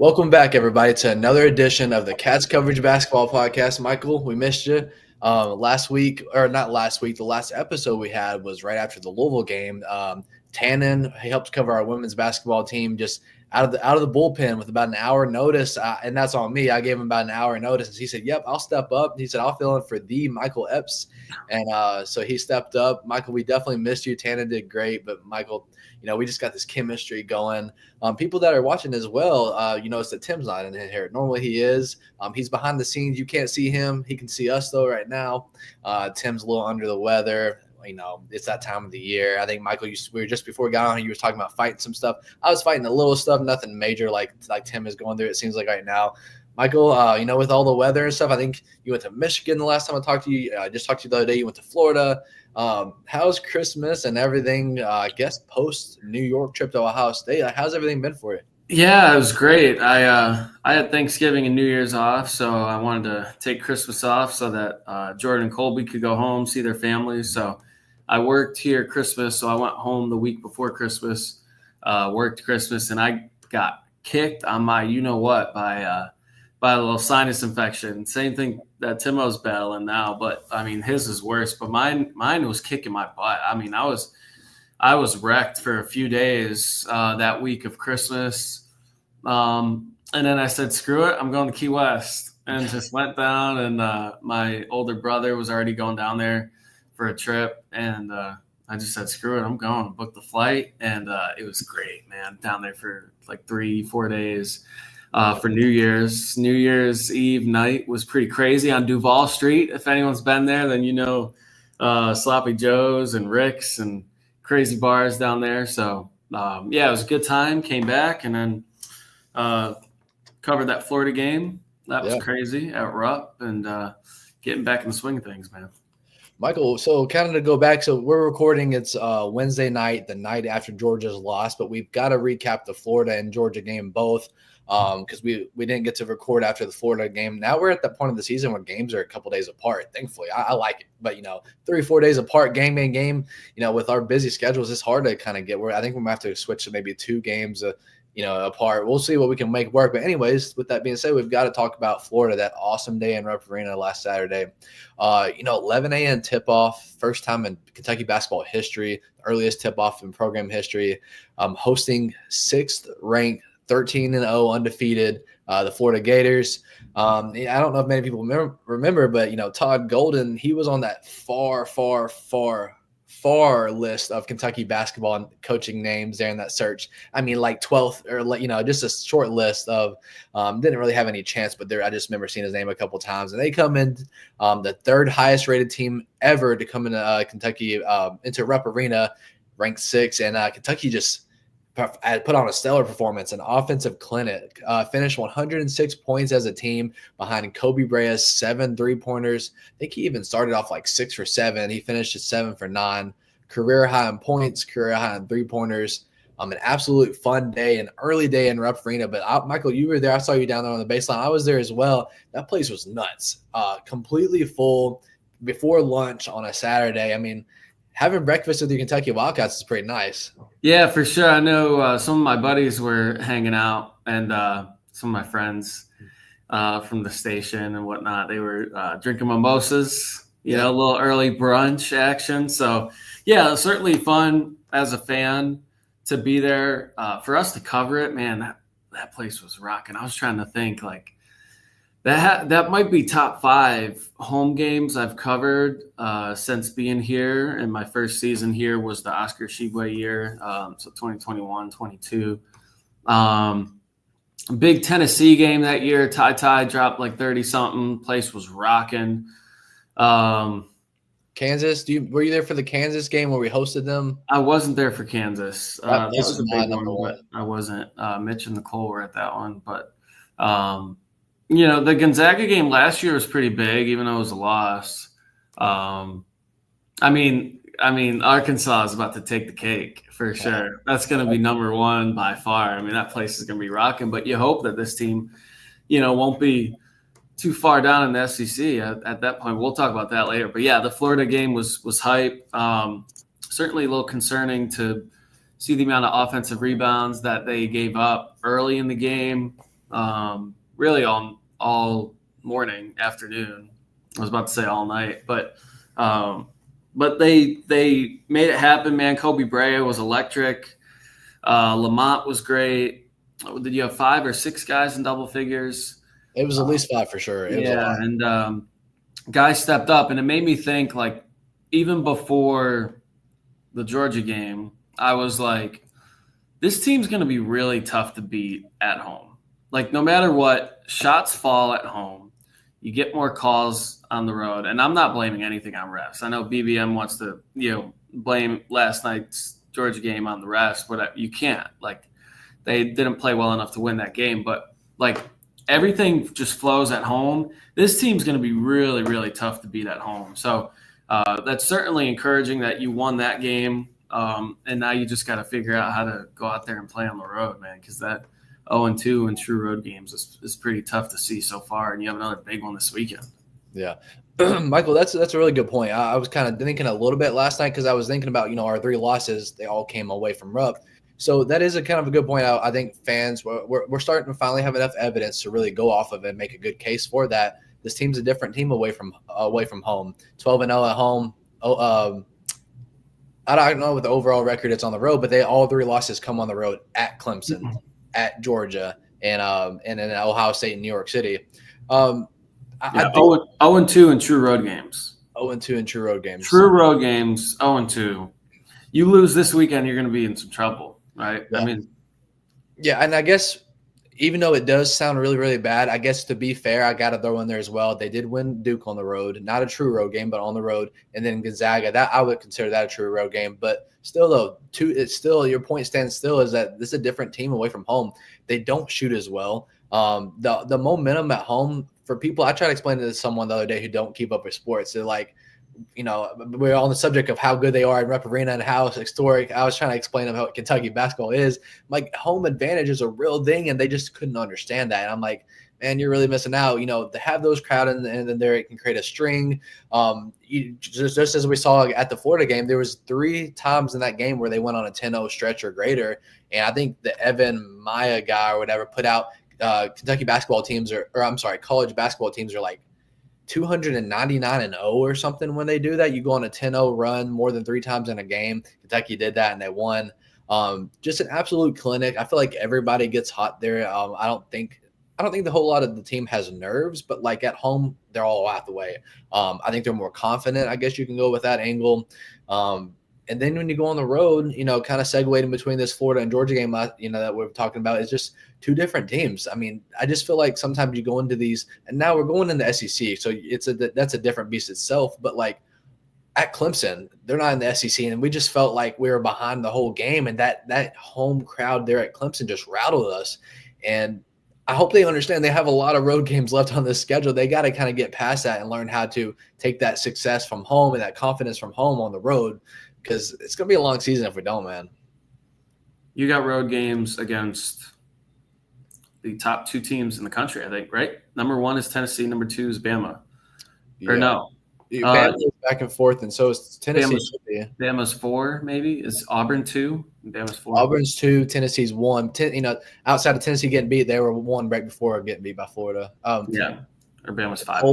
Welcome back, everybody, to another edition of the Cats Coverage Basketball Podcast. Michael, we missed you last week, or not last week. The last episode we had was right after the Louisville game. Tannen, he helped cover our women's basketball team just out of the bullpen with about an hour notice, and that's on me. I gave him about an hour notice, and he said, "Yep, I'll step up." He said, "I'll fill in for the Michael Epps," and so he stepped up. Michael, we definitely missed you. Tannen did great, but Michael, we just got this chemistry going. People that are watching as well, you notice that Tim's not in here. Normally he is. He's behind the scenes. You can't see him. He can see us though right now. Tim's a little under the weather. It's that time of the year. I think Michael, we were just before we got on, you were talking about fighting some stuff. I was fighting a little stuff, nothing major like Tim is going through. It seems like right now. Michael, with all the weather and stuff, I think you went to Michigan the last time I talked to you. I just talked to you the other day. You went to Florida. How's Christmas and everything? I guess post New York trip to Ohio State. How's everything been for you? Yeah, it was great. I had Thanksgiving and New Year's off, so I wanted to take Christmas off so that Jordan and Colby could go home, see their families. So I worked here Christmas, so I went home the week before Christmas, worked Christmas, and I got kicked on my you-know-what by a little sinus infection. Same thing that Timo's battling now, but, his is worse. But mine was kicking my butt. I was wrecked for a few days that week of Christmas. And then I said, screw it, I'm going to Key West, and just went down. And my older brother was already going down there for a trip. And I just said, screw it, I'm going. Booked the flight. And it was great, man, down there for like 3-4 days for New Year's. New Year's Eve night was pretty crazy on Duval Street. If anyone's been there, then Sloppy Joe's and Rick's and crazy bars down there. So, it was a good time. Came back and then covered that Florida game. That was crazy at Rupp and getting back in the swing of things, man. Michael, so kind of to go back, so we're recording, it's Wednesday night, the night after Georgia's loss, but we've got to recap the Florida and Georgia game both because we didn't get to record after the Florida game. Now we're at the point of the season where games are a couple days apart, thankfully. I like it, but 3-4 days apart, game, with our busy schedules, it's hard to kind of get where I think we might have to switch to maybe 2 games apart. We'll see what we can make work. But anyways, with that being said, we've got to talk about Florida, that awesome day in Rupp Arena last Saturday. 11 a.m. tip-off, first time in Kentucky basketball history, the earliest tip-off in program history, hosting 6th-ranked, 13-0 undefeated, the Florida Gators. I don't know if many people remember, but, Todd Golden, he was on that far list of Kentucky basketball and coaching names there in that search. Like 12th or just a short list of didn't really have any chance, but I just remember seeing his name a couple times. And they come in the 3rd highest rated team ever to come into Kentucky into Rupp Arena, ranked 6, and Kentucky just put on a stellar performance, an offensive clinic, finished 106 points as a team behind Kobe Brea's 7 3-pointers. I think he even started off like 6 for 7. He finished at 7 for 9. Career high in points, career high in 3-pointers. An absolute fun day, an early day in Rupp Arena. But Michael, you were there. I saw you down there on the baseline. I was there as well. That place was nuts. Completely full before lunch on a Saturday. Having breakfast with your Kentucky Wildcats is pretty nice. Yeah, for sure. I know some of my buddies were hanging out and some of my friends from the station and whatnot. They were drinking mimosas, a little early brunch action. So, yeah, certainly fun as a fan to be there. For us to cover it, man, that place was rocking. I was trying to think that might be top 5 home games I've covered since being here. And my first season here was the Oscar Tshiebwe year, so 2021-22. Big Tennessee game that year. Ty dropped like 30-something. Place was rocking. Kansas, were you there for the Kansas game where we hosted them? I wasn't there for Kansas. That was a big one. But I wasn't. Mitch and Nicole were at that one. But the Gonzaga game last year was pretty big, even though it was a loss. Arkansas is about to take the cake for sure. That's going to be number 1 by far. That place is going to be rocking. But you hope that this team, won't be too far down in the SEC at that point. We'll talk about that later. But yeah, the Florida game was hype. Certainly a little concerning to see the amount of offensive rebounds that they gave up early in the game. really all morning, afternoon. I was about to say all night, but they made it happen, man. Kobe Bryant was electric. Lamont was great. Did you have 5 or 6 guys in double figures? It was at least 5 for sure. It was a lot. And guys stepped up, and it made me think, like, even before the Georgia game, I was like, this team's going to be really tough to beat at home. Like, no matter what, shots fall at home. You get more calls on the road, and I'm not blaming anything on refs. I know BBM wants to, blame last night's Georgia game on the refs, but you can't. Like, they didn't play well enough to win that game, but like, everything just flows at home. This team's going to be really, really tough to beat at home. So that's certainly encouraging that you won that game, and now you just got to figure out how to go out there and play on the road, man, because that 0-2 in true road games is pretty tough to see so far, and you have another big one this weekend. Yeah. Michael, that's a really good point. I was kind of thinking a little bit last night because I was thinking about, our 3 losses, they all came away from Rupp. So that is a kind of a good point. I think fans, we're starting to finally have enough evidence to really go off of it and make a good case for that. This team's a different team away from home. 12-0 at home. I don't know what the overall record it's on the road, but all 3 losses come on the road at Clemson, at Georgia, and in Ohio State and New York City. 0-2 in true road games. 0-2 in true road games. True road games, 0-2. You lose this weekend, you're going to be in some trouble, right? Yeah. And I guess even though it does sound really, really bad, I guess to be fair, I got to throw in there as well. They did win Duke on the road, not a true road game, but on the road. And then Gonzaga, that I would consider that a true road game. But still, though, it's still, your point stands still, is that this is a different team away from home. They don't shoot as well. The momentum at home for people, I tried to explain it to someone the other day who don't keep up with sports. They're like, we're on the subject of how good they are in Rupp Arena and how historic. I was trying to explain to them how Kentucky basketball is. Like, home advantage is a real thing, and they just couldn't understand that. And I'm like, man, you're really missing out. To have those crowd and then there, it can create a string. Just as we saw at the Florida game, there was 3 times in that game where they went on a 10-0 stretch or greater. And I think the Evan Maya guy or whatever put out Kentucky basketball teams college basketball teams are like 299-0 or something when they do that. You go on a 10-0 run more than 3 times in a game. Kentucky did that and they won. Just an absolute clinic. I feel like everybody gets hot there. I don't think the whole lot of the team has nerves, but like at home, they're all out the way. I think they're more confident. I guess you can go with that angle. And then when you go on the road, kind of segueing between this Florida and Georgia game, that we're talking about, is just 2 different teams. I mean, I just feel like sometimes you go into these, and now we're going into SEC, so that's a different beast itself. But like at Clemson, they're not in the SEC, and we just felt like we were behind the whole game, and that home crowd there at Clemson just rattled us. And I hope they understand they have a lot of road games left on this schedule. They got to kind of get past that and learn how to take that success from home and that confidence from home on the road, because it's going to be a long season if we don't, man. You got road games against the top 2 teams in the country, I think, right? Number 1 is Tennessee. Number 2 is Bama. Yeah. Or no? Bama is back and forth, and so is Tennessee. Bama's 4, maybe. Is Auburn 2? Bama's 4. Auburn's 2. Tennessee's 1. Outside of Tennessee getting beat, they were 1 right before getting beat by Florida. Yeah. Or Bama's 5.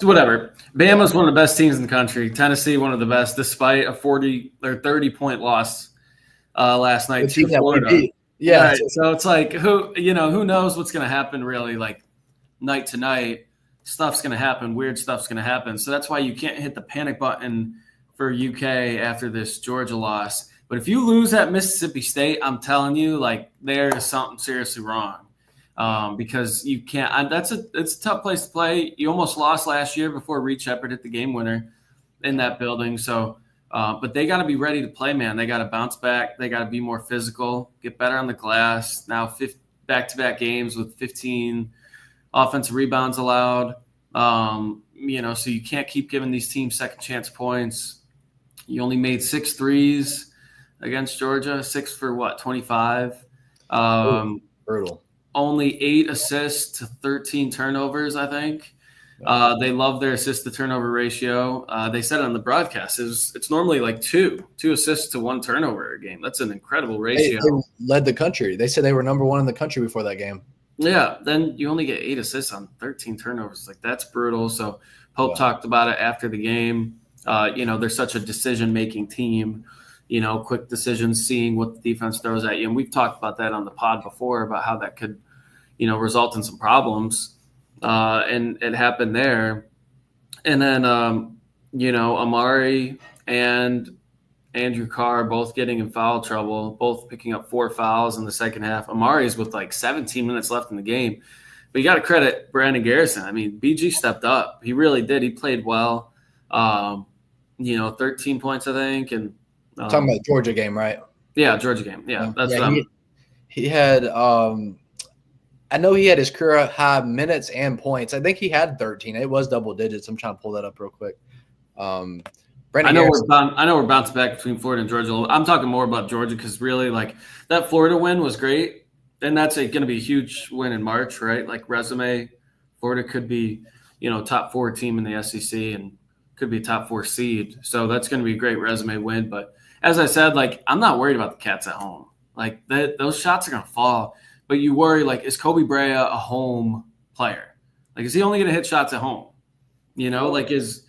Whatever. Bama's one of the best teams in the country. Tennessee, one of the best, despite a 40 or 30-point loss last night to Florida. Yeah. Right. So it's like, who knows what's going to happen really, like night to night. Stuff's going to happen. Weird stuff's going to happen. So that's why you can't hit the panic button for UK after this Georgia loss. But if you lose at Mississippi State, I'm telling you, like, there is something seriously wrong. Because you can't. It's a tough place to play. You almost lost last year before Reed Shepherd hit the game winner in that building. So, but they got to be ready to play, man. They got to bounce back. They got to be more physical, get better on the glass. Now, back-to-back games with 15 offensive rebounds allowed. So you can't keep giving these teams second chance points. You only made 6 threes against Georgia, 6 for 25. Brutal. Only 8 assists to 13 turnovers, I think. They love their assist to turnover ratio. They said it on the broadcast. It's normally like 2 assists to 1 turnover a game. That's an incredible ratio. They led the country. They said they were number 1 in the country before that game. Yeah, then you only get 8 assists on 13 turnovers. Like, that's brutal. So Pope Yeah. talked about it after the game. They're such a decision-making team, quick decisions, seeing what the defense throws at you. And we've talked about that on the pod before about how that could, result in some problems. And it happened there. And then, Amari and Andrew Carr both getting in foul trouble, both picking up 4 fouls in the second half. Amari's with like 17 minutes left in the game. But you got to credit Brandon Garrison. I mean, BG stepped up. He really did. He played well. 13 points, I think. And Talking about Georgia game, right? yeah, Georgia game. Yeah, that's yeah, what I'm. he had I know he had his career high minutes and points. I think he had 13. It was double digits. I'm trying to pull that up real quick. Brandon Garrison. I know we're bouncing back between Florida and Georgia. I'm talking more about Georgia because really, like, that Florida win was great, and that's going to be a huge win in March, right? Like, resume, Florida could be, top 4 team in the SEC and could be a top 4 seed. So that's going to be a great resume win. But as I said, like, I'm not worried about the Cats at home. Like, those shots are going to fall. But you worry, like, is Kobe Brea a home player? Like, is he only going to hit shots at home? Like, is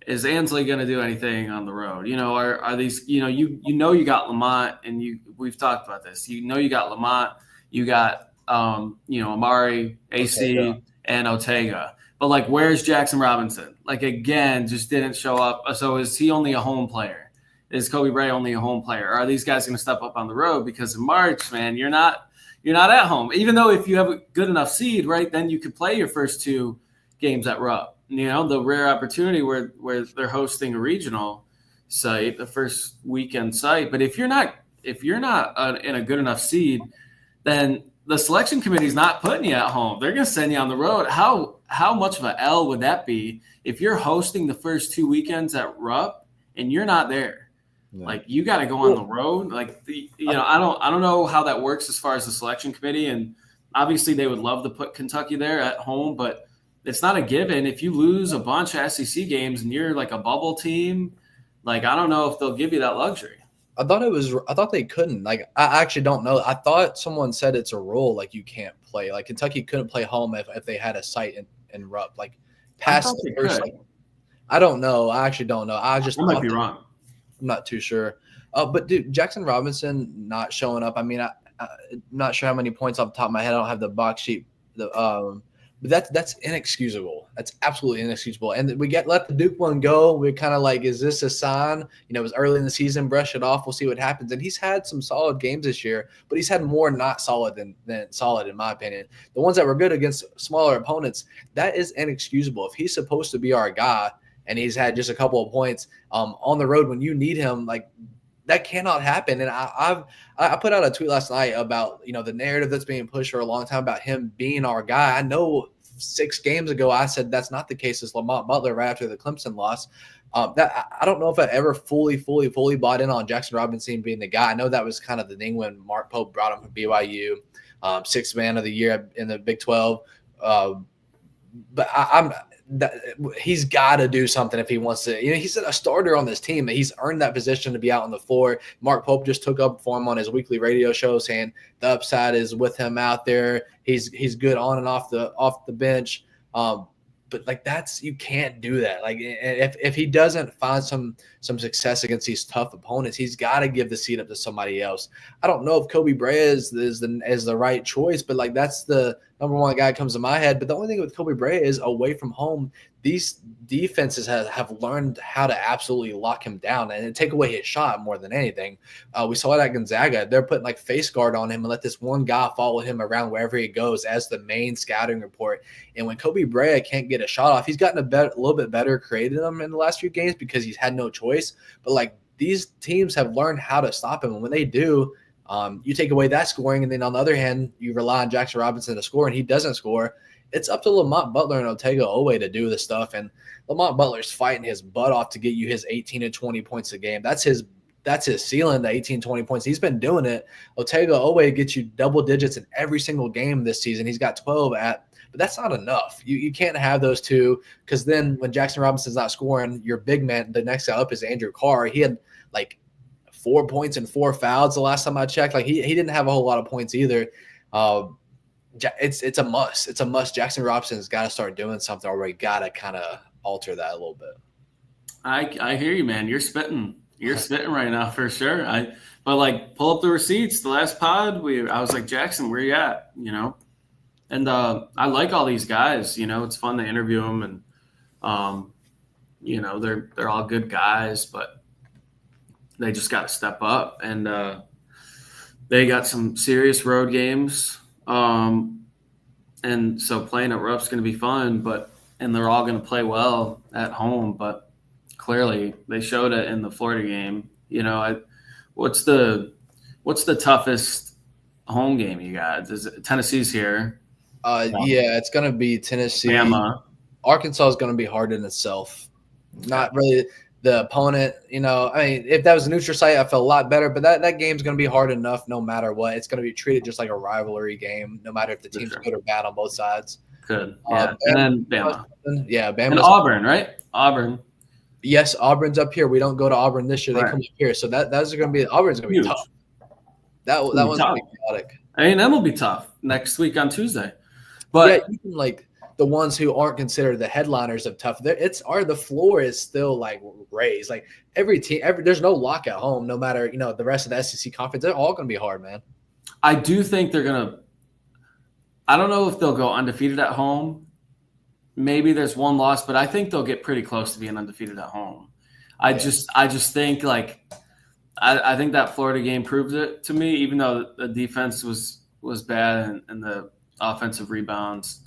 Ansley going to do anything on the road? Are these, you got Lamont, and we've talked about this. You got Lamont, you got, Amari, AC, Ortega. And Ortega. But, like, where's Jackson Robinson? Like, again, just didn't show up. So is he only a home player? Is Kobe Brea only a home player? Or are these guys going to step up on the road? Because in March, man, you're not at home. Even though if you have a good enough seed, right, then you could play your first 2 games at Rupp. The rare opportunity where they're hosting a regional site, the first weekend site. But if you're not in a good enough seed, then the selection committee is not putting you at home. They're going to send you on the road. How much of an L would that be if you're hosting the first 2 weekends at Rupp and you're not there? Yeah. Like, you got to go on the road. Like, I don't know how that works as far as the selection committee. And obviously they would love to put Kentucky there at home, but it's not a given. If you lose a bunch of SEC games and you're like a bubble team, like, I don't know if they'll give you that luxury. I thought they couldn't. Like, I actually don't know. I thought someone said it's a rule, like, you can't play. Like, Kentucky couldn't play home if they had a site in Rupp. Like, past the first, like, I don't know. I actually don't know. I might be wrong. I'm not too sure. But, dude, Jackson Robinson not showing up. I mean, I'm not sure how many points off the top of my head. I don't have the box sheet. But that's inexcusable. That's absolutely inexcusable. And we let the Duke one go. We're kind of like, is this a sign? It was early in the season. Brush it off. We'll see what happens. And he's had some solid games this year, but he's had more not solid than solid, in my opinion. The ones that were good against smaller opponents, that is inexcusable. If he's supposed to be our guy and he's had just a couple of points on the road when you need him, like, that cannot happen. And I put out a tweet last night about, the narrative that's being pushed for a long time about him being our guy. I know 6 games ago I said that's not the case as Lamont Butler right after the Clemson loss. That I don't know if I ever fully bought in on Jackson Robinson being the guy. I know that was kind of the thing when Mark Pope brought him from BYU, 6th man of the year in the Big 12. But he's got to do something if he wants to. He's a starter on this team. He's earned that position to be out on the floor. Mark Pope just took up for him on his weekly radio show, saying the upside is with him out there. He's good on and off the bench. But like, you can't do that. Like, if he doesn't find some success against these tough opponents, he's got to give the seat up to somebody else. I don't know if Kobe Brea is the right choice, but like, that's the number one guy that comes to my head. But the only thing with Kobe Brea is away from home, these defenses have learned how to absolutely lock him down and take away his shot more than anything. We saw it at Gonzaga. They're putting like face guard on him and let this one guy follow him around wherever he goes as the main scouting report. And when Kobe Brea can't get a shot off, he's gotten a little bit better creating them in the last few games because he's had no choice. But like, these teams have learned how to stop him. And when they do, you take away that scoring, and then on the other hand, you rely on Jackson Robinson to score, and he doesn't score. It's up to Lamont Butler and Ortega Owe to do this stuff, and Lamont Butler's fighting his butt off to get you his 18 to 20 points a game. That's his ceiling, the 18, 20 points. He's been doing it. Ortega Owe gets you double digits in every single game this season. He's got 12 but that's not enough. You can't have those two, because then when Jackson Robinson's not scoring, your big man, the next guy up is Andrew Carr. He had like 4 points and 4 fouls the last time I checked. Like, he didn't have a whole lot of points either. It's a must. It's a must. Jackson Robson's got to start doing something, or we got to kind of alter that a little bit. I hear you, man. You're spitting. You're spitting right now for sure. But like pull up the receipts. The last pod, I was like, Jackson, where you at? And I like all these guys. It's fun to interview them, and they're all good guys, but they just got to step up, and they got some serious road games. And so playing at Rupp's going to be fun, and they're all going to play well at home, but clearly they showed it in the Florida game. What's the toughest home game you got? Tennessee's here. Yeah, it's going to be Tennessee. Bama. Arkansas is going to be hard in itself. Not really the opponent. If that was a neutral site, I felt a lot better. But that game's going to be hard enough no matter what. It's going to be treated just like a rivalry game, no matter if the team's good or bad on both sides. Good. Yeah. And then Bama. Yeah, Bama. And Auburn, right? Auburn. Yes, Auburn's up here. We don't go to Auburn this year. They come up here. So that's going to be – Auburn's going to be tough. That one's going to be chaotic. That will be tough next week on Tuesday. But even the ones who aren't considered the headliners of tough, the floor is still like raised. Like every team, there's no lock at home. No matter the rest of the SEC conference, they're all going to be hard, man. I do think they're gonna. I don't know if they'll go undefeated at home. Maybe there's one loss, but I think they'll get pretty close to being undefeated at home. I just think I think that Florida game proved it to me. Even though the defense was bad and the offensive rebounds.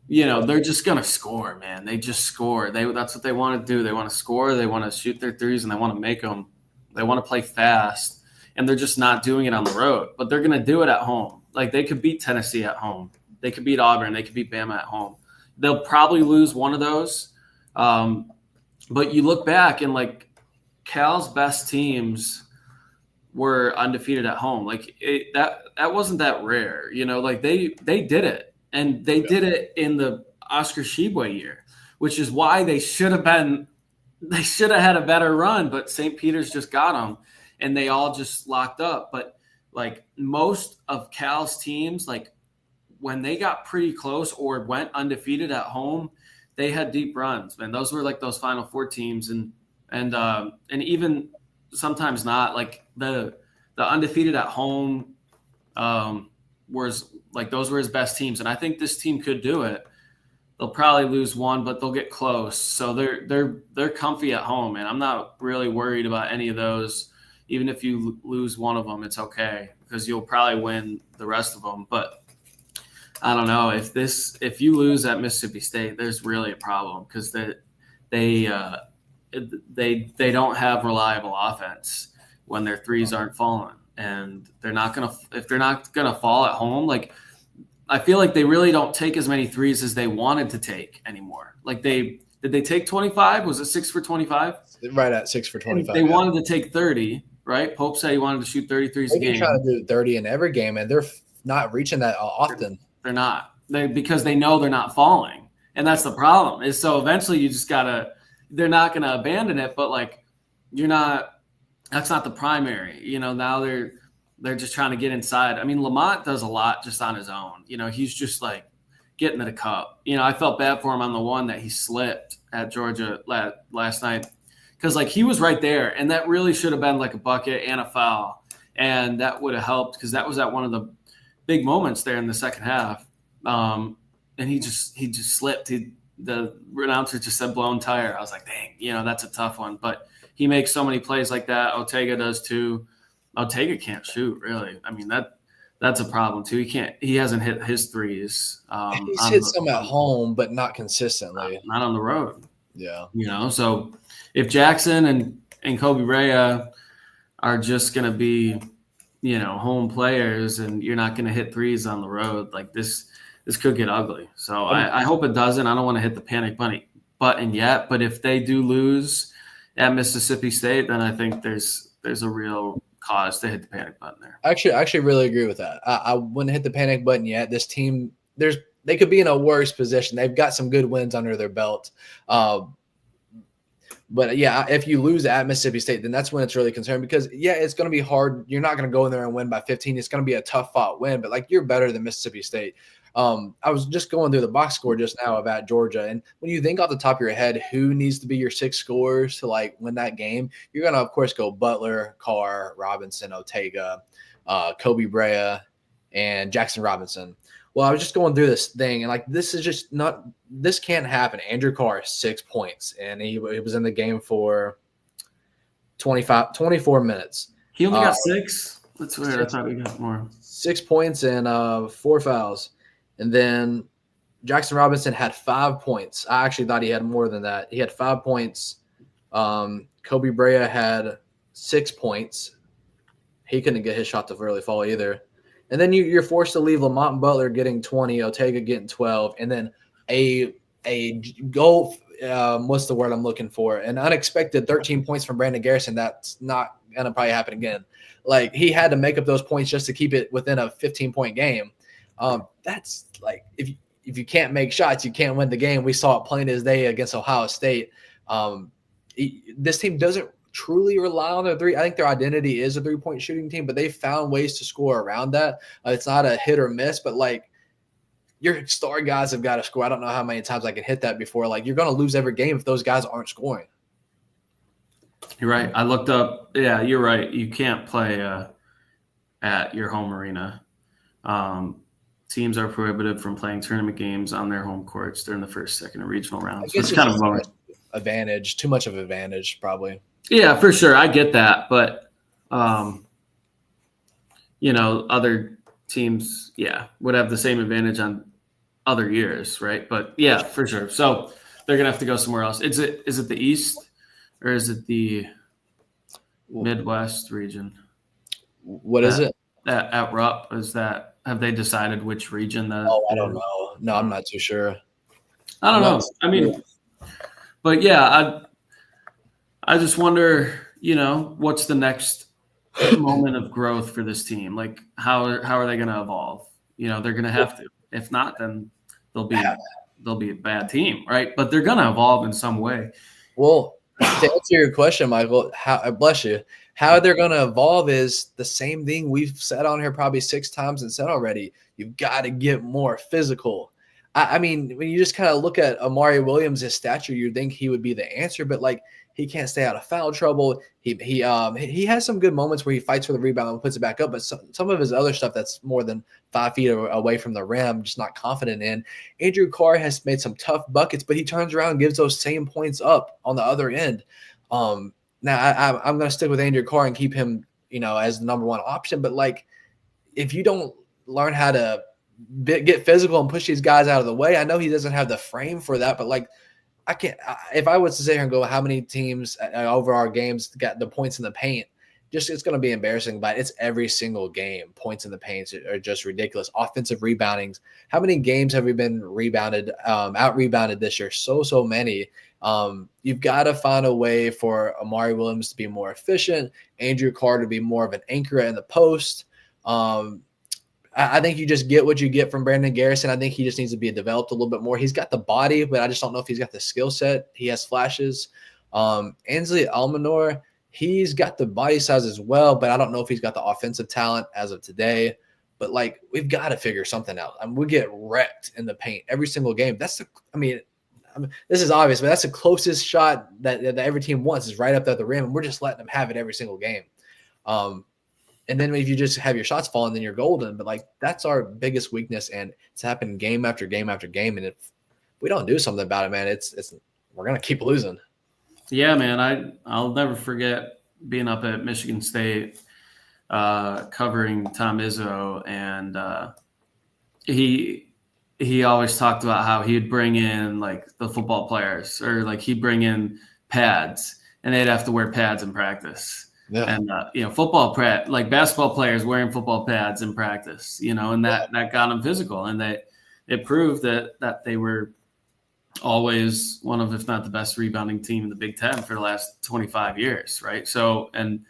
They're just going to score, man. They just score. That's what they want to do. They want to score. They want to shoot their threes, and they want to make them. They want to play fast, and they're just not doing it on the road. But they're going to do it at home. Like, they could beat Tennessee at home. They could beat Auburn. They could beat Bama at home. They'll probably lose one of those. But you look back, and, Cal's best teams were undefeated at home. That wasn't that rare. They did it. And they did it in the Oscar Tshiebwe year, which is why they should have had a better run, but St. Peter's just got them, and they all just locked up. But most of Cal's teams, when they got pretty close or went undefeated at home, they had deep runs, man. Those were those Final Four teams, and even sometimes not. The undefeated at home was. Those were his best teams, and I think this team could do it. They'll probably lose one, but they'll get close. So they're comfy at home, and I'm not really worried about any of those. Even if you lose one of them, it's okay because you'll probably win the rest of them. But I don't know if you lose at Mississippi State, there's really a problem because they don't have reliable offense when their threes aren't falling. And if they're not gonna fall at home, I feel like they really don't take as many threes as they wanted to take anymore. Did they take 25? Was it 6 for 25? Right at 6 for 25. They wanted to take 30, right? Pope said he wanted to shoot 30 threes a game. They're trying to do 30 in every game, and they're not reaching that often. They're not. Because they know they're not falling, and that's the problem. Is so eventually you just gotta. They're not gonna abandon it, but you're not. That's not the primary. Now they're just trying to get inside. Lamont does a lot just on his own. He's just getting to the cup. I felt bad for him on the one that he slipped at Georgia last night because he was right there, and that really should have been a bucket and a foul, and that would have helped because that was at one of the big moments there in the second half. And he just slipped. The announcer just said blown tire. I was like, dang, that's a tough one, but. He makes so many plays like that. Ortega does too. Ortega can't shoot, really. That's a problem too. He hasn't hit his threes. He's hit some at home, but not consistently. Not on the road. Yeah. So if Jackson and Kobe Rea are just gonna be, home players, and you're not gonna hit threes on the road, this could get ugly. So I hope it doesn't. I don't want to hit the panic button yet. But if they do lose at Mississippi State, then I think there's a real cause to hit the panic button there. I actually really agree with that. I wouldn't hit the panic button yet. This team, they could be in a worse position. They've got some good wins under their belt. But yeah, if you lose at Mississippi State, then that's when it's really concerned because it's going to be hard. You're not going to go in there and win by 15. It's going to be a tough fought win, but you're better than Mississippi State. I was just going through the box score just now about Georgia, and when you think off the top of your head who needs to be your 6 scorers to like win that game, you're gonna of course go Butler, Carr, Robinson, Ortega, Kobe Brea, and Jackson Robinson. Well, I was just going through this thing, and like this can't happen. Andrew Carr 6 points, and he was in the game for 24 minutes. He only got 6. That's weird. I thought he got more. 6 points and 4 fouls. And then Jackson Robinson had 5 points. I actually thought he had more than that. He had 5 points. Kobe Brea had 6 points. He couldn't get his shot to really fall either. And then you're forced to leave Lamont Butler getting 20, Ortega getting 12, and then a goal. What's the word I'm looking for? An unexpected 13 points from Brandon Garrison. That's not gonna probably happen again. Like he had to make up those points just to keep it within a 15-point game. That's like if you can't make shots, you can't win the game. We saw it plain as day against Ohio State. This team doesn't truly rely on their three. I think their identity is a 3-point shooting team, but they found ways to score around that. It's not a hit or miss, but like your star guys have got to score. I don't know how many times I can hit that before. Like you're going to lose every game if those guys aren't scoring. You're right. I looked up. Yeah, you're right. You can't play at your home arena. Teams are prohibited from playing tournament games on their home courts during the first, second, and regional rounds. Which kind of advantage. Too much of an advantage, probably. Yeah, for sure. I get that, but other teams, would have the same advantage on other years, right? But yeah, for sure. So they're gonna have to go somewhere else. Is it the East or is it the Midwest region? What is it? At Rupp, have they decided which region that? Oh, I don't know. No, I'm not too sure. I don't know. I mean, but yeah, I just wonder, what's the next moment of growth for this team? Like, how are they going to evolve? They're going to have to. If not, then they'll be a bad team, right? But they're going to evolve in some way. Well, to answer your question, Michael, bless you. How they're going to evolve is the same thing we've said on here probably 6 times and said already. You've got to get more physical. I mean, when you just kind of look at Amari Williams' his stature, you'd think he would be the answer, but like he can't stay out of foul trouble. He has some good moments where he fights for the rebound and puts it back up, but some of his other stuff that's more than 5 feet away from the rim, just not confident in. Andrew Carr has made some tough buckets, but he turns around and gives those same points up on the other end. Now I'm going to stick with Andrew Carr and keep him, as the number one option. But like, if you don't learn how to get physical and push these guys out of the way, I know he doesn't have the frame for that, but like, I can't. If I was to sit here and go, how many teams over our games got the points in the paint? It's going to be embarrassing. But it's every single game. Points in the paint are just ridiculous. Offensive reboundings. How many games have we been out rebounded this year? So many. You've got to find a way for Amari Williams to be more efficient. Andrew Carr to be more of an anchor in the post. I think you just get what you get from Brandon Garrison. I think he just needs to be developed a little bit more. He's got the body, but I just don't know if he's got the skill set. He has flashes. Ansley Almanor, he's got the body size as well, but I don't know if he's got the offensive talent as of today. But, like, we've got to figure something out. I mean, we get wrecked in the paint every single game. This is obvious, but that's the closest shot that every team wants is right up at the rim, and we're just letting them have it every single game. And then if you just have your shots falling, then you're golden. But, like, that's our biggest weakness, and it's happened game after game after game. And if we don't do something about it, man, we're going to keep losing. Yeah, man, I'll never forget being up at Michigan State covering Tom Izzo, and he always talked about how he'd bring in, like, the football players, or, like, he'd bring in pads, and they'd have to wear pads in practice. Yeah. And, like basketball players wearing football pads in practice, and that got them physical. And it proved that they were always one of, if not the best rebounding team in the Big Ten for the last 25 years. Right. So, and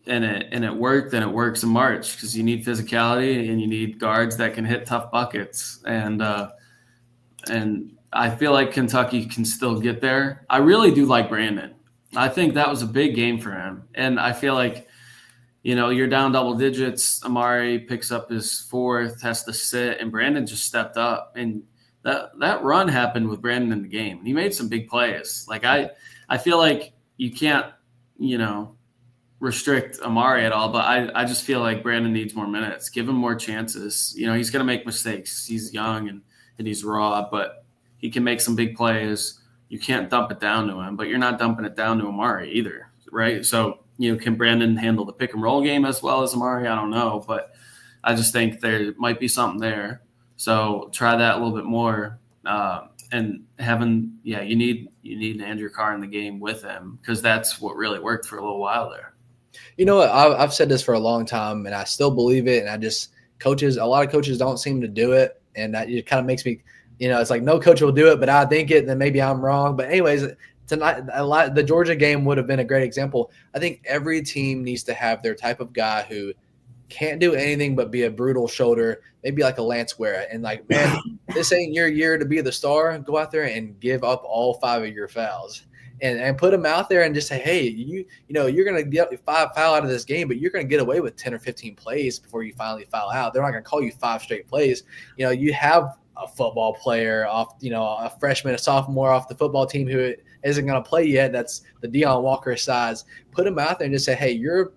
it worked, and it works in March because you need physicality and you need guards that can hit tough buckets. And I feel like Kentucky can still get there. I really do like Brandon. I think that was a big game for him. And I feel like you're down double digits. Amari picks up his fourth, has to sit, and Brandon just stepped up. And that run happened with Brandon in the game. He made some big plays. Like I feel like you can't, restrict Amari at all, but I just feel like Brandon needs more minutes. Give him more chances. He's going to make mistakes. He's young and he's raw, but he can make some big plays. You can't dump it down to him, but you're not dumping it down to Amari either, right? So, can Brandon handle the pick and roll game as well as Amari? I don't know, but I just think there might be something there. So try that a little bit more. And you need Andrew Carr in the game with him because that's what really worked for a little while there. You know what? I've said this for a long time, and I still believe it. And a lot of coaches don't seem to do it, and that it kind of makes me, it's like no coach will do it, but I think it, then maybe I'm wrong. But anyways, tonight, the Georgia game would have been a great example. I think every team needs to have their type of guy who can't do anything but be a brutal shoulder, maybe like a Lance Ware. And like, man, this ain't your year to be the star. Go out there and give up all 5 of your fouls. And put them out there and just say, hey, you're going to get 5 foul out of this game, but you're going to get away with 10 or 15 plays before you finally foul out. They're not going to call you 5 straight plays. You have a football player off, a freshman, a sophomore off the football team who isn't going to play yet. That's the Deion Walker size. Put them out there and just say, hey, your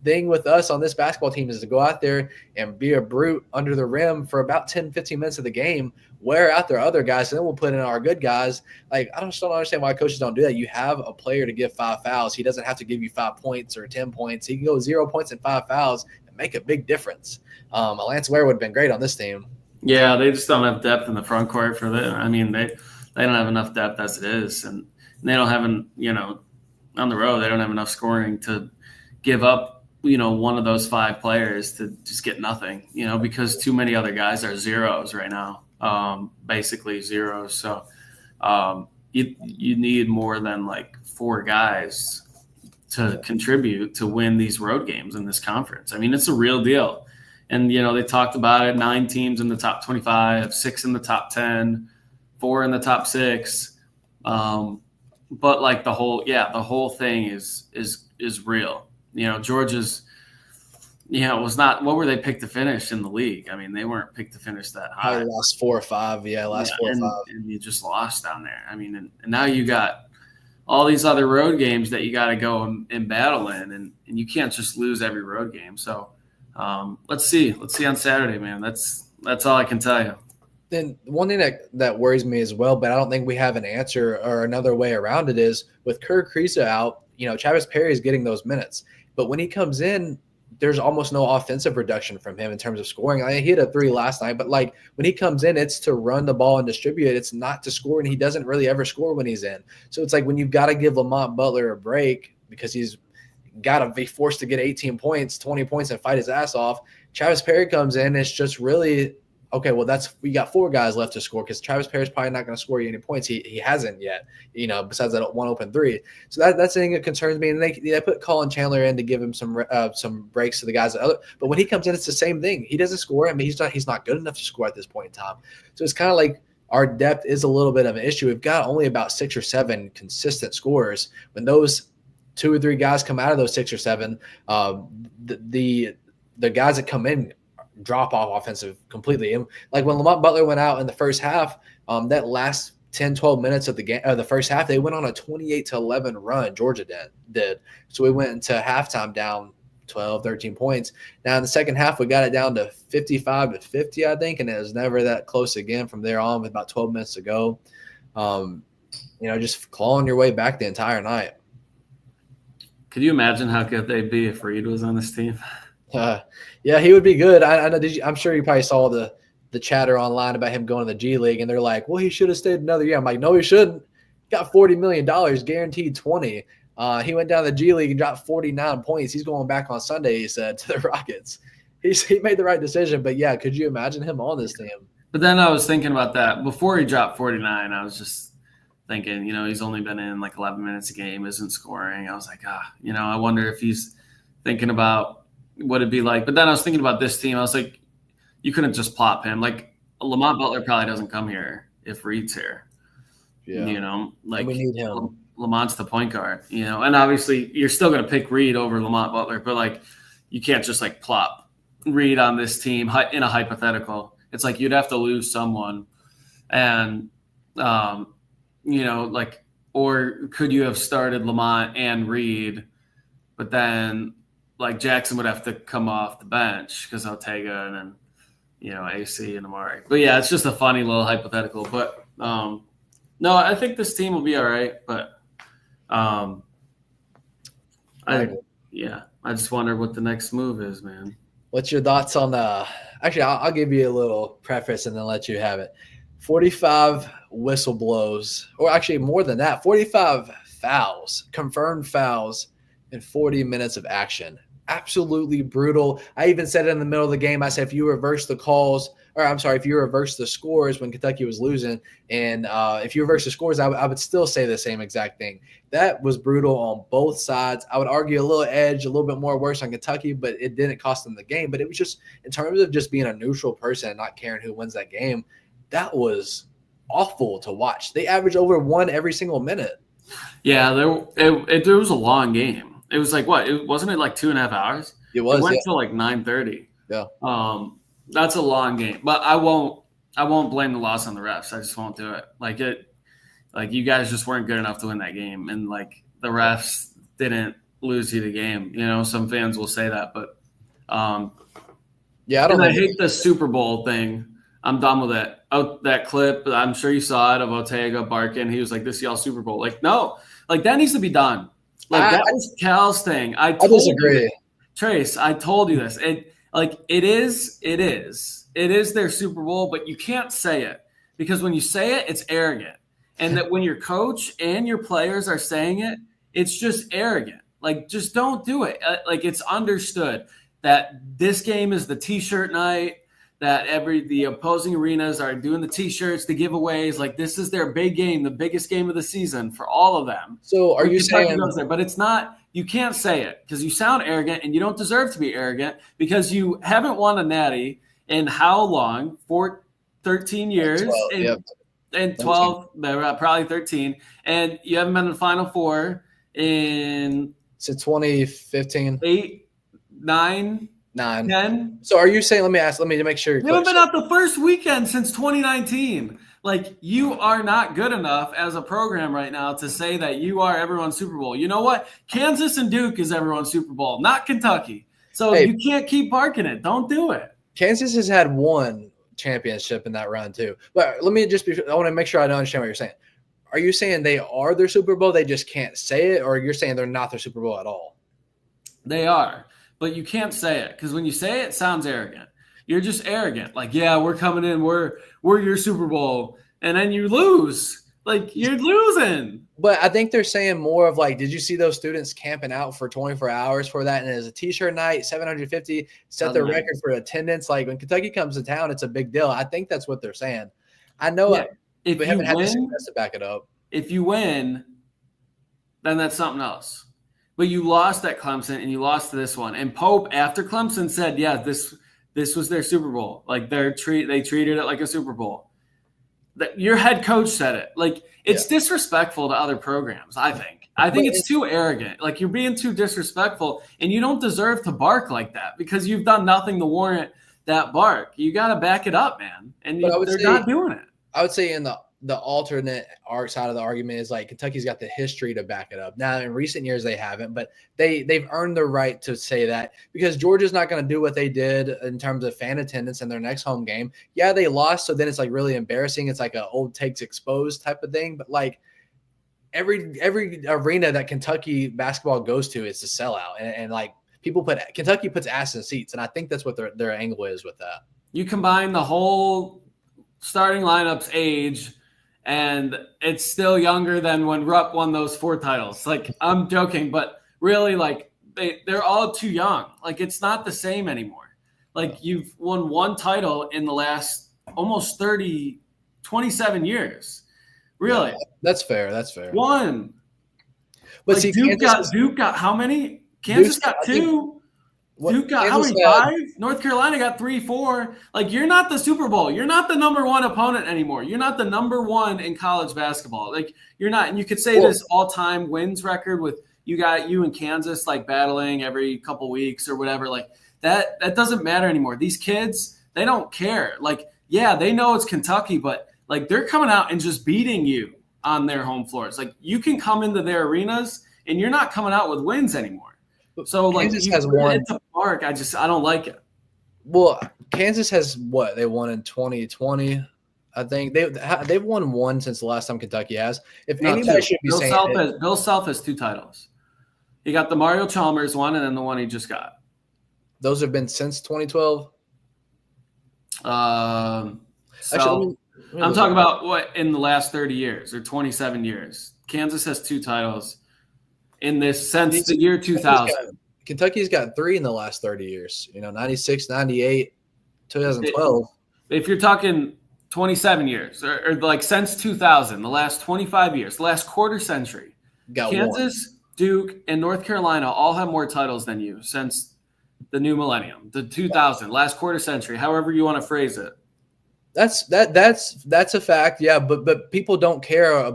thing with us on this basketball team is to go out there and be a brute under the rim for about 10, 15 minutes of the game, wear out their other guys, and then we'll put in our good guys. Like, I just don't understand why coaches don't do that. You have a player to give 5 fouls. He doesn't have to give you 5 points or 10 points. He can go 0 points and 5 fouls and make a big difference. Lance Ware would have been great on this team. Yeah, they just don't have depth in the front court for that. I mean, they don't have enough depth as it is, and they don't have, on the road, they don't have enough scoring to give up one of those 5 players to just get nothing, because too many other guys are zeros right now, basically zeros. So you need more than like 4 guys to contribute to win these road games in this conference. I mean, it's a real deal. And, they talked about it, 9 teams in the top 25, 6 in the top 10, 4 in the top 6. But like the whole thing is real. Georgia's, was not – what were they picked to finish in the league? I mean, they weren't picked to finish that high. They lost 4 or 5. Yeah, 4 or 5. And you just lost down there. I mean, and now you got all these other road games that you got to go and battle in, and you can't just lose every road game. So let's see. Let's see on Saturday, man. That's all I can tell you. Then one thing that worries me as well, but I don't think we have an answer or another way around it, is with Kerr Kriisa out, Travis Perry is getting those minutes. But when he comes in, there's almost no offensive production from him in terms of scoring. He hit a 3 last night, but like when he comes in, it's to run the ball and distribute it. It's not to score, and he doesn't really ever score when he's in. So it's like when you've got to give Lamont Butler a break because he's got to be forced to get 18 points, 20 points, and fight his ass off. Travis Perry comes in, it's just really – okay, well, we got 4 guys left to score because Travis Perry's probably not going to score you any points. He hasn't yet, besides that one open 3. So that's the thing that concerns me. And they put Colin Chandler in to give him some breaks to the guys. But when he comes in, it's the same thing. He doesn't score. I mean, he's not good enough to score at this point in time. So it's kind of like our depth is a little bit of an issue. We've got only about 6 or 7 consistent scorers. When those 2 or 3 guys come out of those 6 or 7, the guys that come in drop off offensive completely. And like when Lamont Butler went out in the first half, that last 10, 12 minutes of the game, the first half, they went on a 28-11 run. Georgia did. So we went into halftime down 12, 13 points. Now in the second half, we got it down to 55-50, I think, and it was never that close again from there on with about 12 minutes to go. Just clawing your way back the entire night. Could you imagine how good they'd be if Reed was on this team? Yeah, he would be good. I know. I'm sure you probably saw the chatter online about him going to the G League, and they're like, "Well, he should have stayed another year." I'm like, "No, he shouldn't. He got $40 million, guaranteed 20. He went down to the G League and dropped 49 points. He's going back on Sunday," he said, to the Rockets. He made the right decision. But yeah, could you imagine him on this team? But then I was thinking about that before he dropped 49. I was just thinking, he's only been in like 11 minutes a game, isn't scoring. I was like, I wonder if he's thinking about what it'd be like. But then I was thinking about this team. I was like, you couldn't just plop him. Like Lamont Butler probably doesn't come here if Reed's here. Yeah. Like we need him. Lamont's the point guard, and obviously you're still going to pick Reed over Lamont Butler, but like, you can't just like plop Reed on this team in a hypothetical. It's like you'd have to lose someone, and like, or could you have started Lamont and Reed, but then like Jackson would have to come off the bench because Ortega and then AC and Amari. But yeah, it's just a funny little hypothetical. But no, I think this team will be all right. But I just wonder what the next move is, man. What's your thoughts on actually, I'll give you a little preface and then let you have it. 45 whistle blows, or actually more than that, 45 fouls, confirmed fouls in 40 minutes of action. Absolutely brutal. I even said it in the middle of the game. I said, if you reverse the calls, or I'm sorry, if you reverse the scores when Kentucky was losing, and if you reverse the scores, I would still say the same exact thing. That was brutal on both sides. I would argue a little edge, a little bit more worse on Kentucky, but it didn't cost them the game. But it was just, in terms of just being a neutral person and not caring who wins that game, that was awful to watch. They averaged over one every single minute. Yeah, there was a long game. It was like what? Wasn't it like 2.5 hours? It was. It went till like 9:30. Yeah. That's a long game, but I won't blame the loss on the refs. I just won't do it. Like you guys just weren't good enough to win that game, and like the refs didn't lose you the game. Some fans will say that, but yeah, I hate the Super Bowl thing. I'm done with it. Oh, that clip, I'm sure you saw it, of Ortega barking. He was like, "This is y'all Super Bowl." Like, no, like that needs to be done. Like that was Cal's thing. I disagree. Trace, I told you this. It is their Super Bowl, but you can't say it, because when you say it, it's arrogant. And that when your coach and your players are saying it, it's just arrogant. Like, just don't do it. Like, it's understood that this game is the T-shirt night, that the opposing arenas are doing the T-shirts, the giveaways. Like, this is their big game, the biggest game of the season for all of them. So are you saying – but it's not – you can't say it because you sound arrogant, and you don't deserve to be arrogant because you haven't won a natty in how long? 13 years. 12, and 12 – probably 13. And you haven't been in the Final Four in – since 2015. 8, 9 – 10. So are you saying, let me make sure. You haven't been out the first weekend since 2019. Like, you are not good enough as a program right now to say that you are everyone's Super Bowl. You know what? Kansas and Duke is everyone's Super Bowl, not Kentucky. So you can't keep barking it. Don't do it. Kansas has had one championship in that run too. But I want to make sure I understand what you're saying. Are you saying they are their Super Bowl, they just can't say it, or you're saying they're not their Super Bowl at all? They are. But you can't say it, because when you say it, it sounds arrogant. You're just arrogant. Like, yeah, we're coming in. We're your Super Bowl. And then you lose. Like, you're losing. But I think they're saying more of like, did you see those students camping out for 24 hours for that? And as a T-shirt night, 750, set their record for attendance. Like, when Kentucky comes to town, it's a big deal. I think that's what they're saying. I know if we haven't had the success to back it up. If you win, then that's something else. But you lost at Clemson, and you lost to this one. And Pope, after Clemson, said, yeah, this was their Super Bowl. Like, they treated it like a Super Bowl. Your head coach said it. Like, it's disrespectful to other programs, I think. I think it's too arrogant. Like, you're being too disrespectful, and you don't deserve to bark like that because you've done nothing to warrant that bark. You got to back it up, man. And they're not doing it. I would say in the alternate side of the argument is like Kentucky's got the history to back it up. Now, in recent years, they haven't, but they've earned the right to say that, because Georgia's not going to do what they did in terms of fan attendance in their next home game. Yeah, they lost, so then it's like really embarrassing. It's like an old takes exposed type of thing. But like every arena that Kentucky basketball goes to is a sellout, and like Kentucky puts ass in seats, and I think that's what their angle is with that. You combine the whole starting lineup's age, and it's still younger than when Rupp won those 4 titles. Like, I'm joking, but really, like, they're all too young. Like, it's not the same anymore. Like, you've won 1 title in the last almost 27 years. Really? Yeah, that's fair. That's fair. 1. But like, see, Duke got how many? Kansas got 2. Duke got how many? 5? North Carolina got 3, 4. Like, you're not the Super Bowl. You're not the number 1 opponent anymore. You're not the number 1 in college basketball. Like, you're not. And you could say this all-time wins record with you got you and Kansas like battling every couple weeks or whatever. Like that doesn't matter anymore. These kids, they don't care. Like, yeah, they know it's Kentucky, but like they're coming out and just beating you on their home floors. Like you can come into their arenas and you're not coming out with wins anymore. So like Kansas has won. It's a park. I don't like it. Well, Kansas has what they won in 2020. I think they've won one since the last time Kentucky has. If anybody should be saying it, Bill Self has 2 titles. He got the Mario Chalmers one and then the one he just got. Those have been since 2012. Actually, I'm talking about what in the last 30 years or 27 years. Kansas has 2 titles in this since the year 2000. Kentucky's got 3 in the last 30 years. 96, 98, 2012. If you're talking 27 years or like since 2000, the last 25 years, the last quarter century, Kansas, Duke, and North Carolina all have more titles than you since the new millennium, the 2000, last quarter century, however you want to phrase it. That's a fact, yeah. But people don't care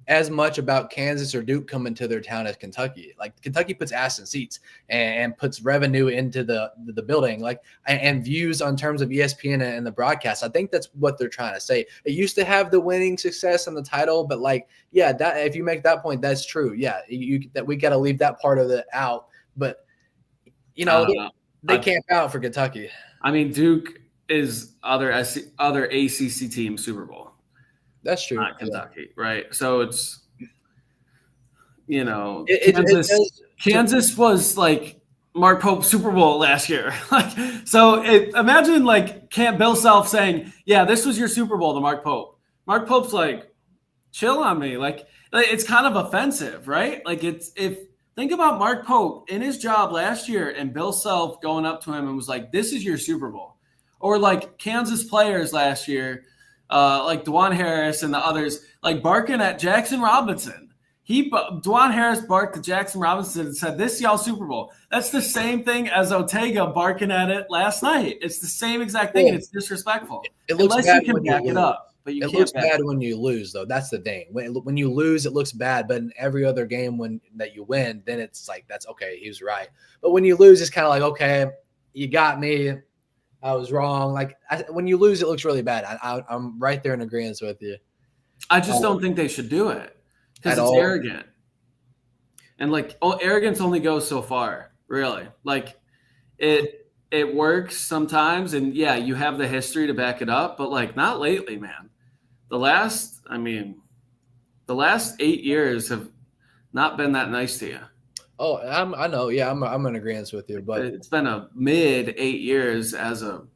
as much about Kansas or Duke coming to their town as Kentucky. Like Kentucky puts ass in seats and puts revenue into the building, like and views on terms of ESPN and the broadcast. I think that's what they're trying to say. It used to have the winning success and the title, but like, yeah, that if you make that point, that's true. Yeah, that we got to leave that part of it out. But they camp out for Kentucky. I mean, Duke is other ACC team Super Bowl. That's true. Not Kentucky, right? So it's, Kansas was like Mark Pope Super Bowl last year. Imagine like Bill Self saying, yeah, this was your Super Bowl to Mark Pope. Mark Pope's like, chill on me. Like it's kind of offensive, right? Like think about Mark Pope in his job last year and Bill Self going up to him and was like, this is your Super Bowl. Or like Kansas players last year, like Dwan Harris and the others, like barking at Jackson Robinson. Dwan Harris barked at Jackson Robinson and said, this is y'all Super Bowl. That's the same thing as Ortega barking at it last night. It's the same exact thing, and it's disrespectful. It looks unless you can back it up. But it looks bad when you lose, though. That's the thing. When you lose, it looks bad. But in every other game that you win, then it's like, that's okay. He was right. But when you lose, it's kind of like, okay, you got me. I was wrong. Like when you lose, it looks really bad. I'm right there in agreement with you. I just don't think they should do it because it's arrogant. And like, arrogance only goes so far, really. Like it works sometimes, and yeah, you have the history to back it up, but like not lately, man. The last 8 years have not been that nice to you. Oh, I know. Yeah, I'm in agreement with you, but it's been a mid 8 years as a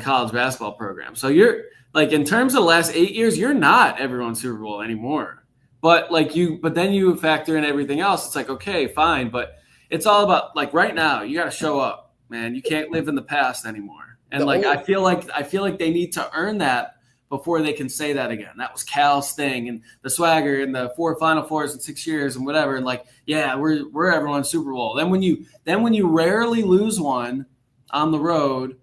college basketball program. So you're like, in terms of the last 8 years, you're not everyone's Super Bowl anymore. But then you factor in everything else. It's like, okay, fine, but it's all about like right now. You got to show up, man. You can't live in the past anymore. And I feel like they need to earn that before they can say that again. That was Cal's thing and the swagger and the 4 Final Fours in 6 years and whatever. And like, yeah, we're everyone's Super Bowl. Then when you rarely lose one on the road,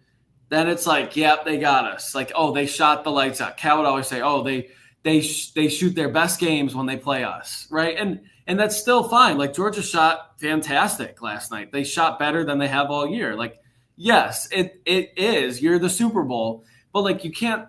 then it's like, yep, they got us. Like, oh, they shot the lights out. Cal would always say, oh, they shoot their best games when they play us, right? And that's still fine. Like Georgia shot fantastic last night. They shot better than they have all year. Like, yes, it is. You're the Super Bowl, but like you can't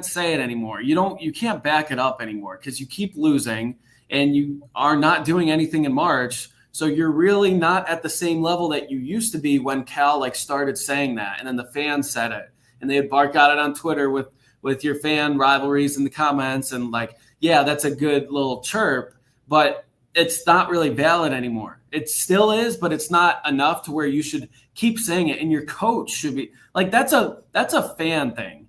say it anymore. You can't back it up anymore because you keep losing and you are not doing anything in March. So you're really not at the same level that you used to be when Cal like started saying that. And then the fans said it and they'd bark at it on Twitter with your fan rivalries in the comments. And like, yeah, that's a good little chirp, but it's not really valid anymore. It still is, but it's not enough to where you should keep saying it. And your coach should be like, that's a fan thing.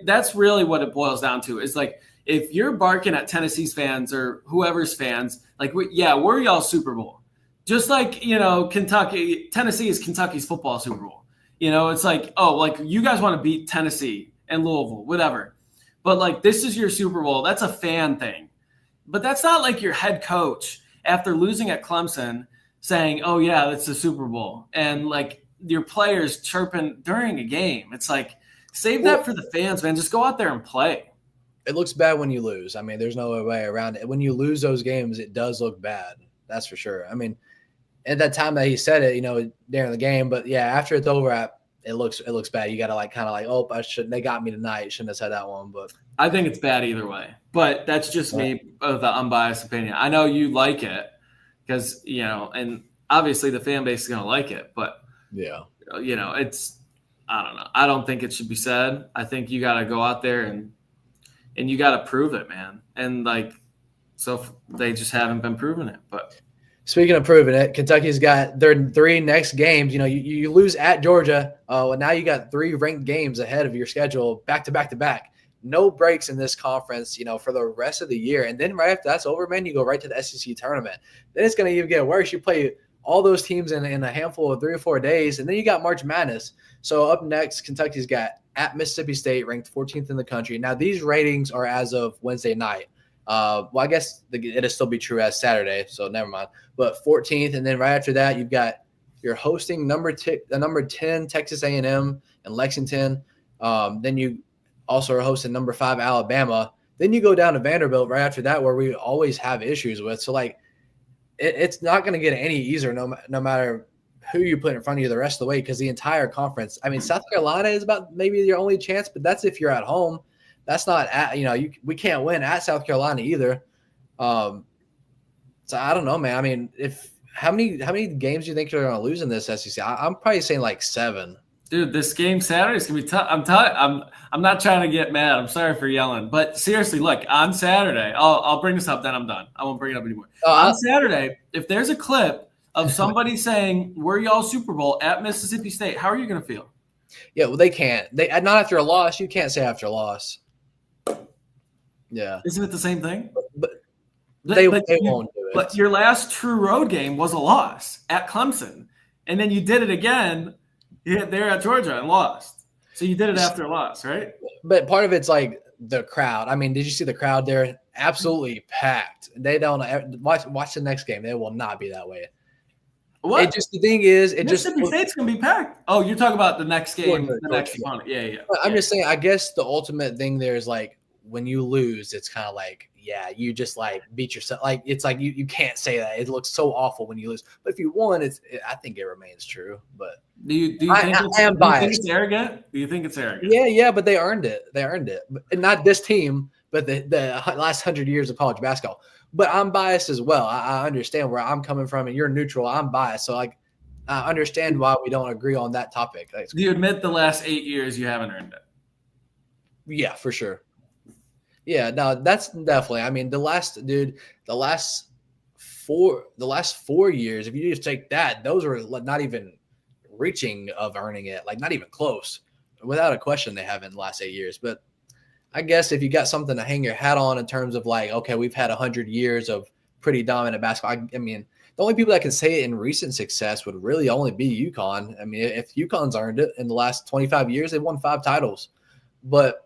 That's really what it boils down to is like, if you're barking at Tennessee's fans or whoever's fans, like, we're y'all Super Bowl. Just like, Tennessee is Kentucky's football Super Bowl. It's like, oh, like you guys want to beat Tennessee and Louisville, whatever. But like, this is your Super Bowl. That's a fan thing. But that's not like your head coach after losing at Clemson saying, oh yeah, that's the Super Bowl. And like your players chirping during a game. It's like, save that for the fans, man. Just go out there and play. It looks bad when you lose. I mean, there's no way around it. When you lose those games, it does look bad. That's for sure. I mean, at that time that he said it, during the game, but yeah, after it's over, it looks bad. You got to kind of oh, they got me tonight. Shouldn't have said that one, but I think it's bad either way. But that's just me with the unbiased opinion. I know you like it because and obviously the fan base is going to like it, but yeah, it's I don't know. I don't think it should be said. I think you got to go out there and you got to prove it, man. And so they just haven't been proving it. But speaking of proving it, Kentucky's got their 3 next games. You lose at Georgia. And now you got 3 ranked games ahead of your schedule, back to back to back. No breaks in this conference, for the rest of the year. And then right after that's over, man, you go right to the SEC tournament. Then it's going to even get worse. You play all those teams in a handful of 3 or 4 days, and then you got March Madness. So up next, Kentucky's got at Mississippi State, ranked 14th in the country. Now, these ratings are as of Wednesday night. Well, I guess it'll still be true as Saturday, so never mind. But 14th, and then right after that, you're hosting number 10 Texas A&M and Lexington. Then you also are hosting number 5 Alabama. Then you go down to Vanderbilt right after that, where we always have issues with. So it's not going to get any easier no matter who you put in front of you the rest of the way, because the entire conference. I mean, South Carolina is about maybe your only chance, but that's if you're at home. That's not at we can't win at South Carolina either. So I don't know, man. I mean, how many games do you think you're going to lose in this SEC? I'm probably saying 7. Dude, this game Saturday is gonna be tough. I'm not trying to get mad. I'm sorry for yelling, but seriously, look, on Saturday, I'll bring this up. Then I'm done. I won't bring it up anymore. On Saturday, if there's a clip of somebody saying "We're y'all Super Bowl" at Mississippi State, how are you gonna feel? Yeah, well, they can't. They not after a loss. You can't say after a loss. Yeah, isn't it the same thing? But they won't do it. But your last true road game was a loss at Clemson, and then you did it again. Yeah, they're at Georgia and lost. So you did it after a loss, right? But part of it's the crowd. I mean, did you see the crowd there? Absolutely packed. They don't watch the next game. They will not be that way. What? The thing is, Mississippi State's gonna be packed. Oh, you're talking about the next game, the next opponent. Yeah. I'm just saying. I guess the ultimate thing there is when you lose, it's kind of you just beat yourself. It's you can't say that. It looks so awful when you lose. But if you won, I think it remains true. But do you think it's arrogant? Do you think it's arrogant? Yeah, but they earned it. And not this team, but the last 100 years of college basketball. But I'm biased as well. I understand where I'm coming from, and you're neutral. I'm biased, so I understand why we don't agree on that topic. Do you admit the last 8 years you haven't earned it? Yeah, for sure. Yeah, no, that's definitely. I mean, the last 4 years, if you just take that, those were not even reaching of earning it, not even close. Without a question, they haven't in the last 8 years. But I guess if you got something to hang your hat on in terms of okay, we've had 100 years of pretty dominant basketball. I mean, the only people that can say it in recent success would really only be UConn. I mean, if UConn's earned it in the last 25 years, they've won 5 titles. But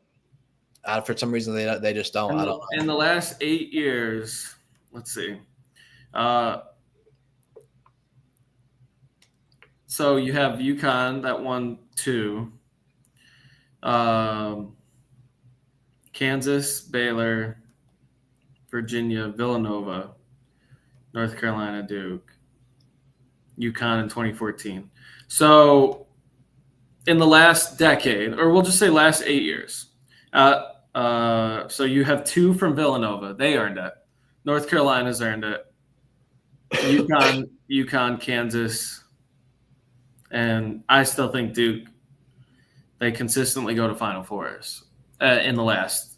for some reason, they just don't. I don't know. In the last 8 years, let's see. So you have UConn that won 2. Kansas, Baylor, Virginia, Villanova, North Carolina, Duke, UConn in 2014. So in the last decade, or we'll just say last 8 years, so you have 2 from Villanova. They earned it. North Carolina's earned it. UConn, Kansas, and I still think Duke. They consistently go to Final Fours in the last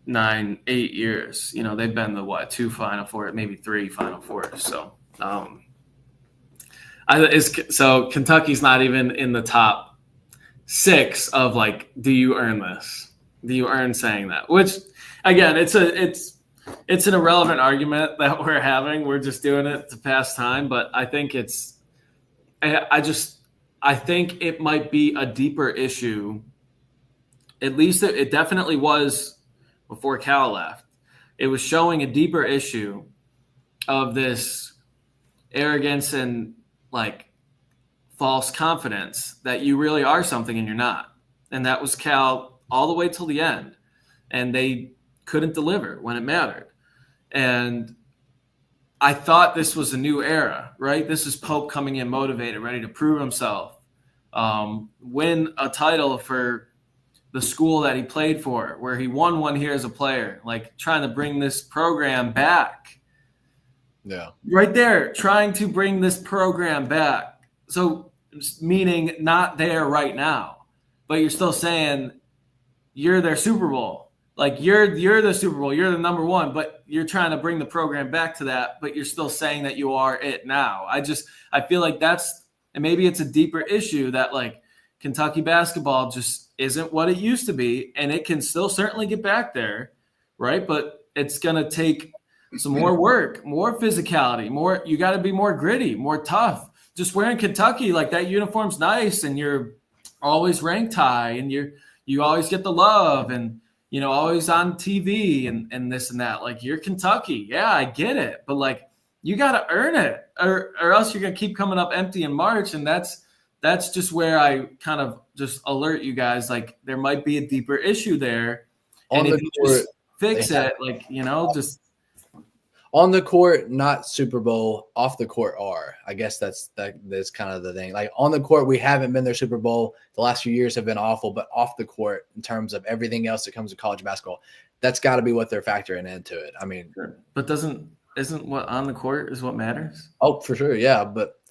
8 years. They've been the 2 Final Four, maybe 3 Final Fours. So, so Kentucky's not even in the top 6 of do you earn this? Do you earn saying that? Which, again, it's an irrelevant argument that we're having. We're just doing it to pass time. But I think I think it might be a deeper issue. At least it definitely was before Cal left. It was showing a deeper issue of this arrogance and false confidence that you really are something and you're not. And that was Cal all the way till the end. And they couldn't deliver when it mattered. And I thought this was a new era, right? This is Pope coming in motivated, ready to prove himself, win a title for the school that he played for, where he won one here as a player, like trying to bring this program back. Yeah. Right there, trying to bring this program back. So, meaning not there right now, but you're still saying you're their Super Bowl. Like you're the Super Bowl, you're the number one, but you're trying to bring the program back to that, but you're still saying that you are it now. I feel like and maybe it's a deeper issue that like Kentucky basketball just isn't what it used to be, and it can still certainly get back there, right? But it's gonna take some more work, more physicality, you got to be more gritty, more tough. Just wearing Kentucky, like that uniform's nice, and you're always ranked high, and you always get the love, and always on TV and this and that. Like you're Kentucky, yeah, I get it, but like you got to earn it, or else you're gonna keep coming up empty in March, and that's just where I kind of just alert you guys, like there might be a deeper issue there, and if you just fix it, like just. On the court, not Super Bowl. Off the court are. I guess that's kind of the thing. Like on the court, we haven't been their Super Bowl. The last few years have been awful, but off the court, in terms of everything else that comes to college basketball, that's got to be what they're factoring into it. I mean, sure. But isn't what on the court is what matters? Oh, for sure, yeah. But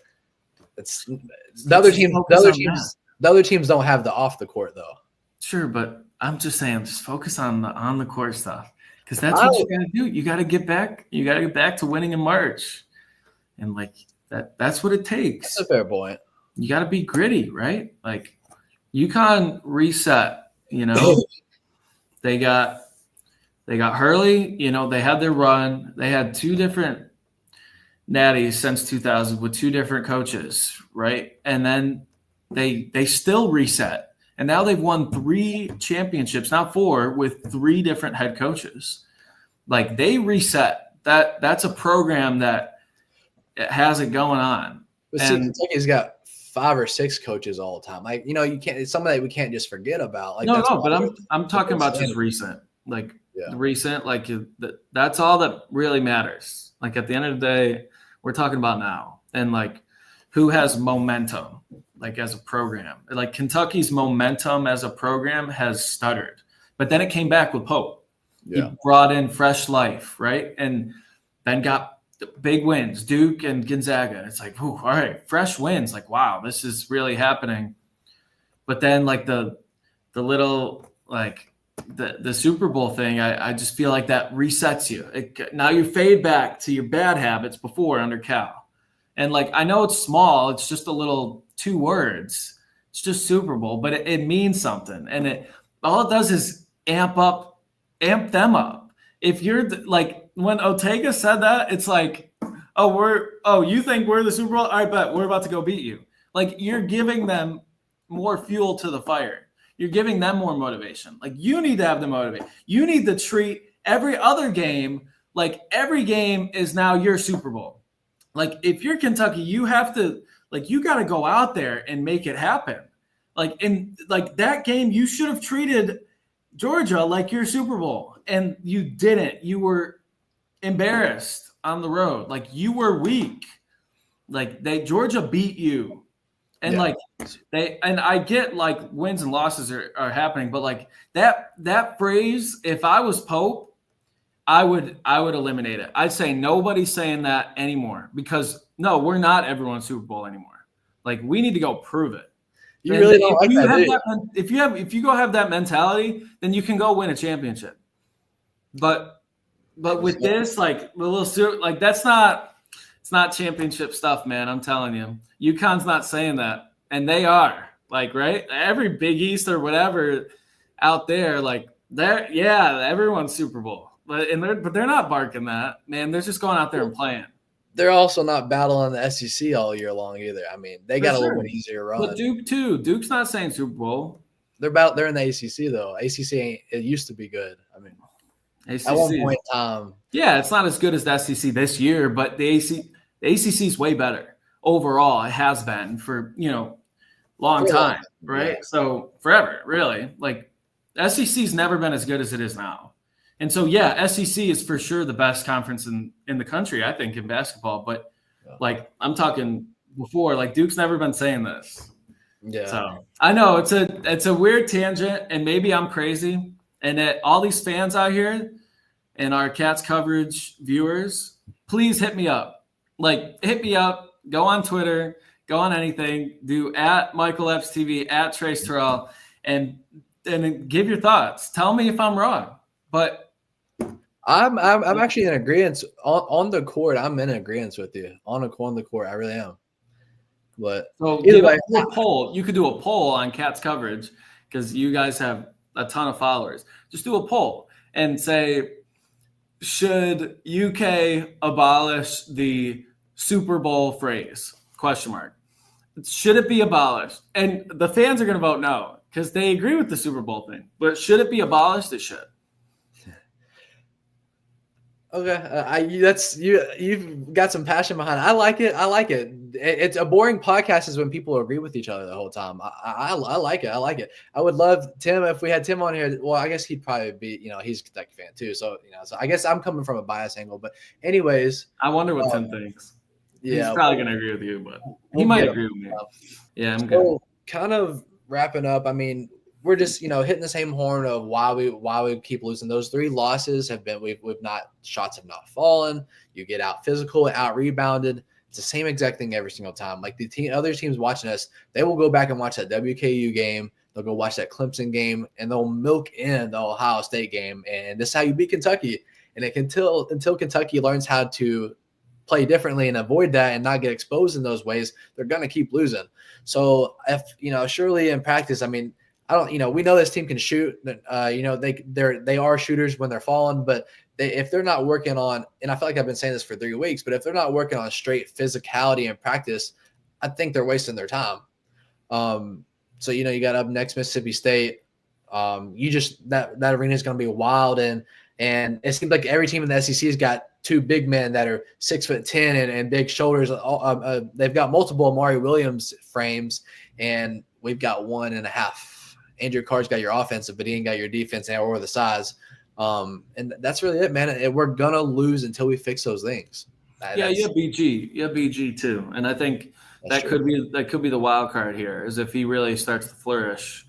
it's the other teams. The other teams don't have the off the court though. Sure, but I'm just saying, just focus on the court stuff. Because that's what you got to do. You got to get back. You got to get back to winning in March, and like that's what it takes. That's a fair point. You got to be gritty, right? Like UConn reset. They got Hurley. They had their run. They had two different natties since 2000 with two different coaches, right? And then they still reset. And now they've won 3 championships, not 4, with 3 different head coaches. Like they reset. That's a program that has it going on. But see, Kentucky's got 5 or 6 coaches all the time. Like you can't. It's something that we can't just forget about. Like but I'm talking about just recent. Like recent. Like that's all that really matters. Like at the end of the day, we're talking about now, and like who has momentum. Like as a program, like Kentucky's momentum as a program has stuttered, but then it came back with Pope. Yeah. He brought in fresh life, right? And then got big wins, Duke and Gonzaga. It's like, all right, fresh wins. Like, wow, this is really happening. But then like the little, like the Super Bowl thing, I just feel like that resets you. Now you fade back to your bad habits before under Cal. And like, I know it's small. It's just a little 2 words. It's just Super Bowl, but it means something. And all it does is amp them up. If you're like, when Ortega said that, it's like, you think we're the Super Bowl? All right, bet we're about to go beat you. Like you're giving them more fuel to the fire. You're giving them more motivation. Like you need to have the motivation. You need to treat every other game like every game is now your Super Bowl. Like if you're Kentucky, you have to, like, you got to go out there and make it happen. Like in like that game, you should have treated Georgia like your Super Bowl, and you didn't. You were embarrassed on the road. Like you were weak. Like Georgia beat you, and like I get like wins and losses are happening, but like that phrase, if I was Pope, I would eliminate it. I'd say nobody's saying that anymore, because no, we're not everyone's Super Bowl anymore. Like we need to go prove it. You really don't like that. If you go have that mentality, then you can go win a championship. But with this, like a little like it's not championship stuff, man. I'm telling you, UConn's not saying that, and they are like right. Every Big East or whatever out there, like everyone's Super Bowl. But they're not barking that, man. They're just going out there and playing. They're also not battling the SEC all year long either. I mean, they got a little bit easier run. But Duke too. Duke's not saying Super Bowl. They're in the ACC though. ACC ain't. It used to be good. I mean, ACC, at one point in time. Yeah, it's not as good as the SEC this year, but the ACC is way better overall. It has been for long time, right? Yeah. So forever, really. Like the SEC's never been as good as it is now. And so, yeah, SEC is for sure the best conference in the country, I think, in basketball. But like I'm talking before, like Duke's never been saying this. Yeah. So I know it's a weird tangent, and maybe I'm crazy, and that all these fans out here and our Cats coverage viewers, please hit me up. Like, hit me up. Go on Twitter. Go on anything. Do at Michael Epps TV, at Trace Terrell, and give your thoughts. Tell me if I'm wrong. But I'm actually in agreement on the court. I'm in agreement with you on the court. I really am. But so give a poll. You could do a poll on Cats coverage because you guys have a ton of followers. Just do a poll and say, should UK abolish the Super Bowl phrase? ? Should it be abolished? And the fans are going to vote no because they agree with the Super Bowl thing. But should it be abolished? It should. Okay, you've got some passion behind it. I like it. It's a boring podcast is when people agree with each other the whole time. I like it. I would love Tim if we had Tim on here. Well, I guess he'd probably be, he's a Kentucky fan too. So so I guess I'm coming from a bias angle. But anyways, I wonder what Tim thinks. Yeah, he's probably gonna agree with you, but he might agree with me. Yeah, I'm good. Kind of wrapping up. I mean, we're just hitting the same horn of why we keep losing. Those 3 losses have been shots have not fallen. You get out physical, out rebounded. It's the same exact thing every single time. Like other teams watching us, they will go back and watch that WKU game. They'll go watch that Clemson game, and they'll milk in the Ohio State game. And this is how you beat Kentucky. And until Kentucky learns how to play differently and avoid that and not get exposed in those ways, they're gonna keep losing. So if surely in practice, I mean, I don't, we know this team can shoot. They are shooters when they're falling, but if they're not working on, and I feel like I've been saying this for 3 weeks, but if they're not working on straight physicality in practice, I think they're wasting their time. So you got up next Mississippi State. That arena is going to be wild, and it seems like every team in the SEC has got 2 big men that are 6'10" and big shoulders. They've got multiple Amari Williams frames, and we've got 1.5. Andrew Carr's got your offensive, but he ain't got your defense or the size. And that's really it, man. We're gonna lose until we fix those things. You have BG. You have BG too, and I think that could be the wild card here, is if he really starts to flourish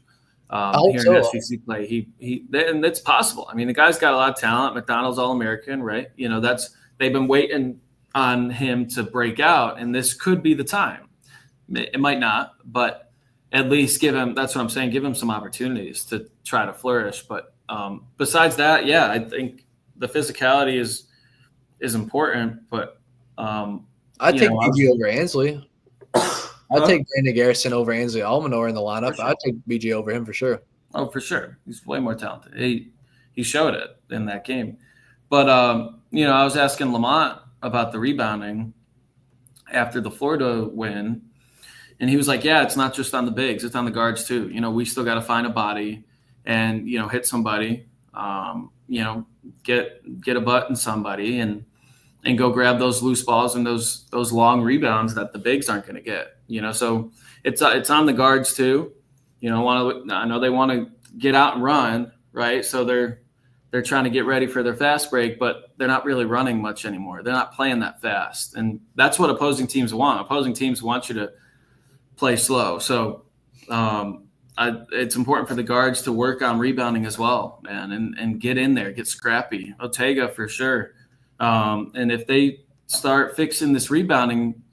here in SEC play. And it's possible. I mean, the guy's got a lot of talent. McDonald's All-American, right? They've been waiting on him to break out, and this could be the time. It might not, but at least give him, that's what I'm saying, give him some opportunities to try to flourish. But besides that, yeah, I think the physicality is important. But I take BG over Ansley. I'd take Brandon Garrison over Ansley Almanor in the lineup. Sure. I'd take BG over him for sure. Oh, for sure. He's way more talented. He showed it in that game. But, I was asking Lamont about the rebounding after the Florida win. And he was like, yeah, it's not just on the bigs. It's on the guards too. We still got to find a body and, hit somebody, get a butt in somebody and go grab those loose balls and those long rebounds that the bigs aren't going to get, So it's on the guards too. I know they want to get out and run, right? So they're trying to get ready for their fast break, but they're not really running much anymore. They're not playing that fast. And that's what opposing teams want. Opposing teams want you to play slow. So it's important for the guards to work on rebounding as well, man, and get in there, get scrappy. Ortega for sure. And if they start fixing this rebounding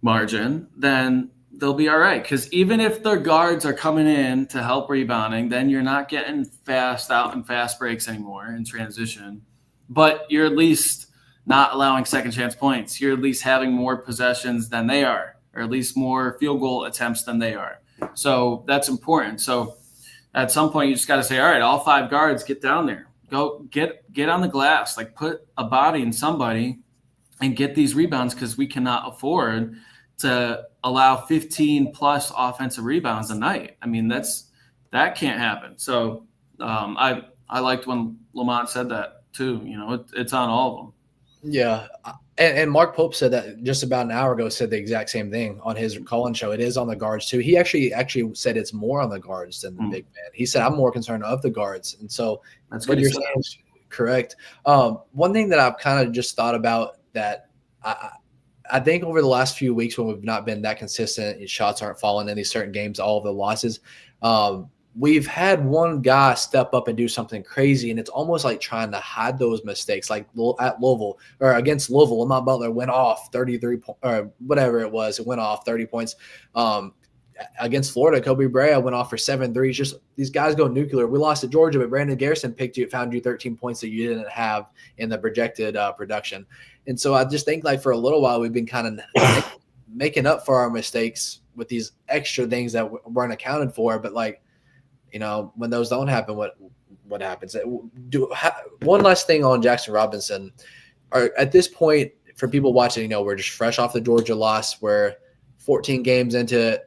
margin, then they'll be all right. Because even if their guards are coming in to help rebounding, then you're not getting fast out and fast breaks anymore in transition. But you're at least not allowing second chance points. You're at least having more possessions than they are, or at least more field goal attempts than they are. So that's important. So at some point you just got to say, all right, all 5 guards get down there, go get on the glass, like put a body in somebody and get these rebounds, because we cannot afford to allow 15 plus offensive rebounds a night. I mean, that can't happen. So I liked when Lamont said that too. It's on all of them. Yeah. And Mark Pope said that just about an hour ago, said the exact same thing on his call-in show. It is on the guards too. He actually said it's more on the guards than the big man. He said, I'm more concerned of the guards. And so that's what good. you're saying, Correct. One thing that I've kind of just thought about that I think over the last few weeks when we've not been that consistent, shots aren't falling in these certain games, all of the losses. We've had one guy step up and do something crazy, and it's almost like trying to hide those mistakes. Like at Louisville or against Louisville, Lamont Butler went off 33 or whatever it was. It went off 30 points. Against Florida, Kobe Bryant went off for 7 threes. Just these guys go nuclear. We lost to Georgia, but Brandon Garrison found you 13 points that you didn't have in the projected production. And so I just think like for a little while we've been kind of making up for our mistakes with these extra things that weren't accounted for. But like, when those don't happen, what happens? One last thing on Jackson Robinson. At this point, for people watching, we're just fresh off the Georgia loss. We're 14 games into it.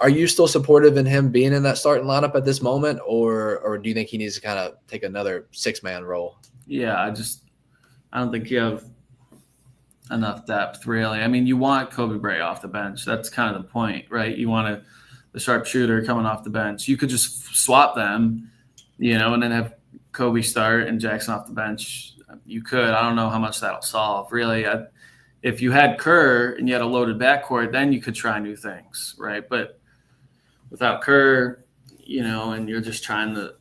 Are you still supportive in him being in that starting lineup at this moment, or do you think he needs to kind of take another 6-man role? Yeah, I don't think you have enough depth, really. I mean, you want Kobe Bryant off the bench. That's kind of the point, right? You want the sharpshooter coming off the bench. You could just swap them, and then have Kobe start and Jackson off the bench. You could. I don't know how much that'll solve, really. If you had Kerr and you had a loaded backcourt, then you could try new things, right? But without Kerr, and you're just trying to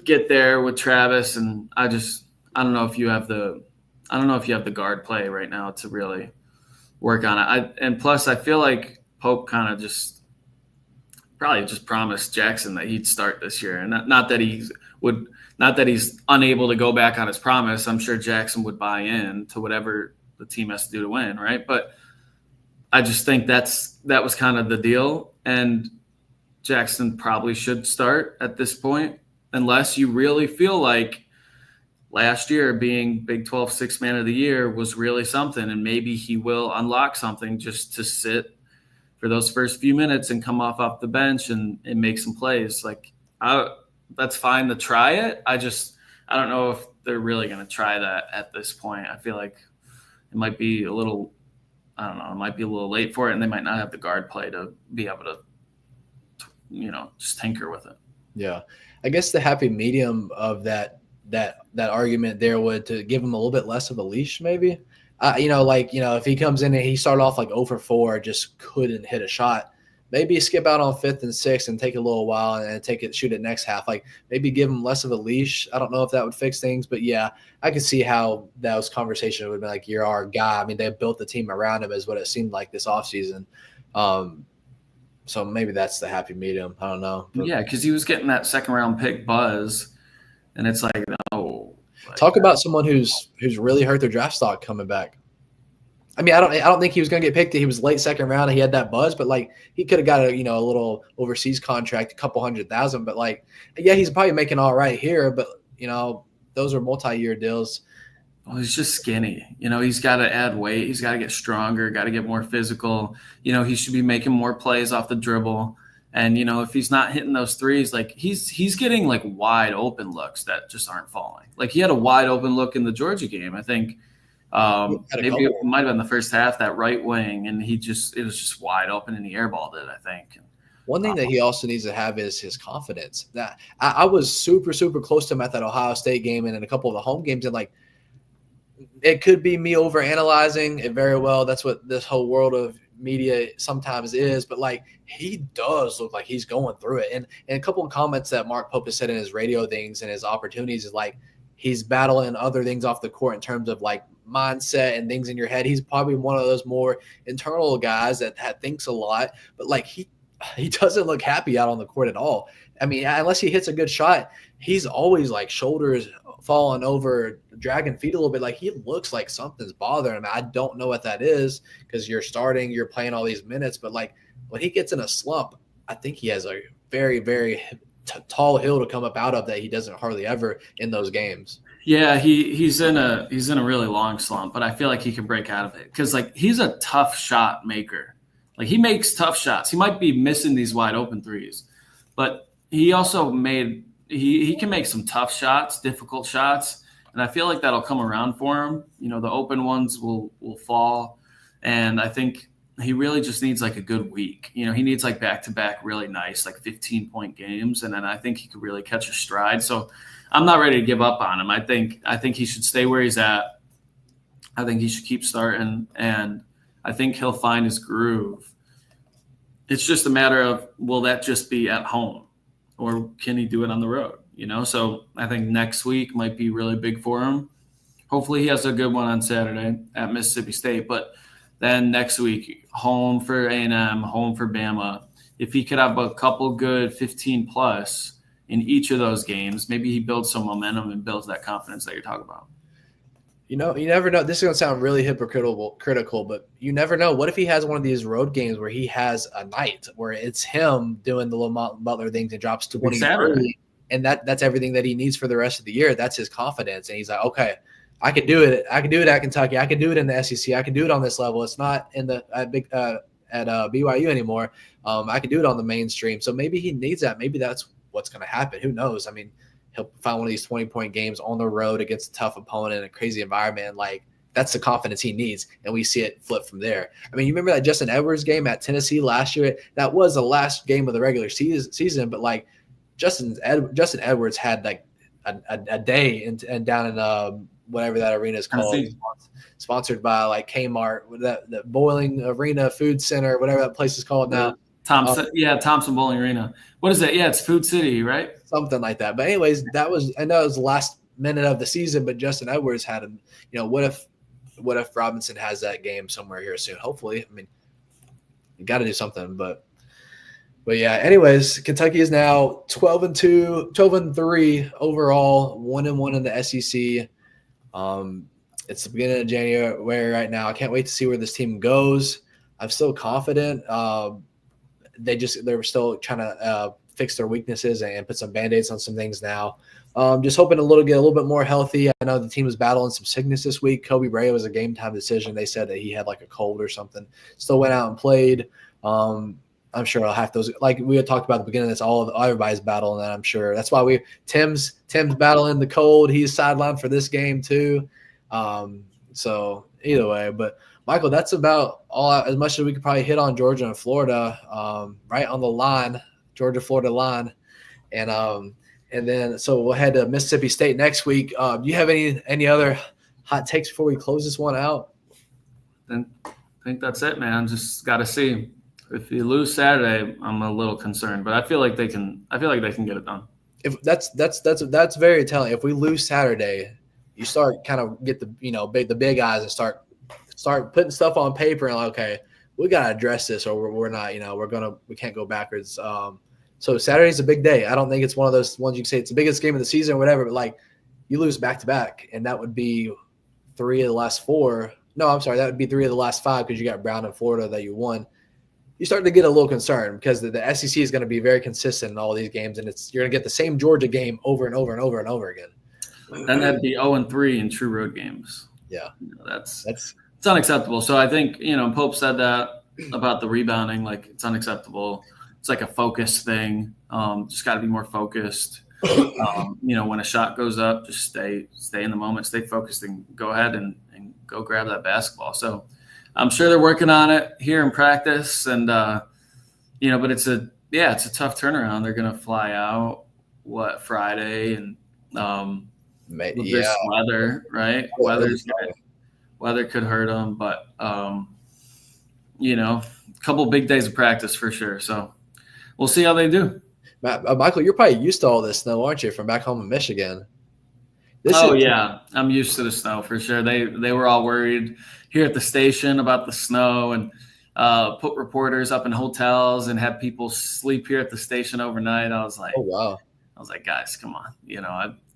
get there with Travis, and I don't know if you have the guard play right now to really work on it. And plus, I feel like Pope kind of probably just promised Jackson that he'd start this year, and not that he's unable to go back on his promise. I'm sure Jackson would buy in to whatever the team has to do to win, right? But I just think that was kind of the deal, and Jackson probably should start at this point, unless you really feel like last year being Big 12 6-man of the year was really something, and maybe he will unlock something just to sit for those first few minutes and come off the bench and make some plays. Like, that's fine to try it. I don't know if they're really going to try that at this point. I feel like it might be a little, I don't know, it might be a little late for it, and they might not have the guard play to be able to, just tinker with it. Yeah. I guess the happy medium of that argument there would to give him a little bit less of a leash, maybe. If he comes in and he started off like 0 for 4, just couldn't hit a shot, maybe skip out on 5th and 6th and take a little while and shoot it next half. Like maybe give him less of a leash. I don't know if that would fix things, but yeah, I could see how those conversations would be like, you're our guy. I mean, they built the team around him is what it seemed like this offseason. So maybe that's the happy medium. I don't know. But, yeah, because he was getting that 2nd-round pick buzz, and it's like, no. Talk about someone who's really hurt their draft stock coming back. I mean, I don't think he was going to get picked. He was late 2nd round. And he had that buzz, but like he could have got a little overseas contract, a couple $100,000. But like, yeah, he's probably making all right here. But those are multi-year deals. Well, he's just skinny. He's got to add weight. He's got to get stronger. Got to get more physical. He should be making more plays off the dribble. And if he's not hitting those threes, like he's getting like wide open looks that just aren't falling. Like he had a wide open look in the Georgia game. I think maybe it might have been the first half, that right wing, and it was just wide open and he airballed it, I think. And, one thing that he also needs to have is his confidence. That I was super, super close to him at that Ohio State game and in a couple of the home games, and like it could be me overanalyzing it very well. That's what this whole world of media sometimes is, but like he does look like he's going through it. And a couple of comments that Mark Pope has said in his radio things and his opportunities is like he's battling other things off the court in terms of like mindset and things in your head. He's probably one of those more internal guys that thinks a lot, but like he doesn't look happy out on the court at all. I mean, unless he hits a good shot, he's always like shoulders falling over, dragging feet a little bit. Like he looks like something's bothering him. I don't know what that is because you're playing all these minutes, but like when he gets in a slump, I think he has a very, very tall hill to come up out of that he doesn't hardly ever in those games. Yeah, he's in a really long slump, but I feel like he can break out of it because like he's a tough shot maker. Like he makes tough shots. He might be missing these wide open threes, but he also he can make some tough shots, difficult shots, and I feel like that'll come around for him. The open ones will fall, and I think he really just needs like a good week. He needs like back-to-back really nice, like 15-point games. And then I think he could really catch a stride. So I'm not ready to give up on him. I think he should stay where he's at. I think he should keep starting, and I think he'll find his groove. It's just a matter of, will that just be at home, or can he do it on the road? So I think next week might be really big for him. Hopefully he has a good one on Saturday at Mississippi State, but then next week, home for A&M, home for Bama. If he could have a couple good 15-plus in each of those games, maybe he builds some momentum and builds that confidence that you're talking about. You never know. This is going to sound really hypocritical, but you never know. What if he has one of these road games where he has a night where it's him doing the Lamont Butler things and drops 20 early, and that's everything that he needs for the rest of the year. That's his confidence, and he's like, okay, I could do it. I can do it at Kentucky. I can do it in the SEC. I can do it on this level. It's not in the at BYU anymore. I can do it on the mainstream. So maybe he needs that. Maybe that's what's going to happen. Who knows? I mean, he'll find one of these 20-point games on the road against a tough opponent in a crazy environment. Like, that's the confidence he needs, and we see it flip from there. I mean, you remember that Justin Edwards game at Tennessee last year? That was the last game of the regular season, but like Justin Edwards had like a day and down in whatever that arena is called, sponsored by like Kmart, the Boiling Arena Food Center, whatever that place is called now. Thompson Bowling Arena. What is that? Yeah, it's Food City, right? Something like that. But anyways, I know it was the last minute of the season, but Justin Edwards had him. What if Robinson has that game somewhere here soon? Hopefully. I mean, you got to do something, but yeah. Anyways, Kentucky is now 12-2, 12-3 overall, 1-1 in the SEC. It's the beginning of January right now. I can't wait to see where this team goes. I'm still confident. They're still trying to fix their weaknesses and put some Band-Aids on some things now. Just hoping to get a little bit more healthy. I know the team was battling some sickness this week. Kobe Bray was a game-time decision. They said that he had like a cold or something. Still went out and played. I'm sure I'll have those. Like we had talked about at the beginning, that's everybody's battling that, I'm sure. That's why Tim's battling the cold. He's sidelined for this game too. So either way, but Michael, that's about all as much as we could probably hit on Georgia and Florida, right on the line, Georgia-Florida line. And then so we'll head to Mississippi State next week. Do you have any other hot takes before we close this one out? I think that's it, man. Just got to see. If you lose Saturday, I'm a little concerned, but I feel like they can get it done. If that's very telling. If we lose Saturday, you start kind of get the big eyes and start putting stuff on paper and like, okay, we got to address this or we're not, we can't go backwards. So Saturday's a big day. I don't think it's one of those ones you can say it's the biggest game of the season or whatever, but like you lose back to back, and that would be 3 of the last 4. No, I'm sorry, that would be 3 of the last 5 because you got Brown and Florida that you won. You start to get a little concerned because the SEC is going to be very consistent in all these games, and you're going to get the same Georgia game over and over and over and over again. Then that'd be 0-3 in true road games. Yeah, it's unacceptable. So I think Pope said that about the rebounding, like it's unacceptable. It's like a focus thing. Just got to be more focused. When a shot goes up, just stay in the moment, stay focused, and go ahead and go grab that basketball. So I'm sure they're working on it here in practice, and but it's a tough turnaround. They're gonna fly out Friday, and this weather, right? Weather could hurt them, but a couple big days of practice for sure. So we'll see how they do. Michael, you're probably used to all this snow, aren't you, from back home in Michigan? Yeah, I'm used to the snow for sure. They were all worried here at the station about the snow and put reporters up in hotels and had people sleep here at the station overnight. I was like, oh wow. I was like, guys, come on.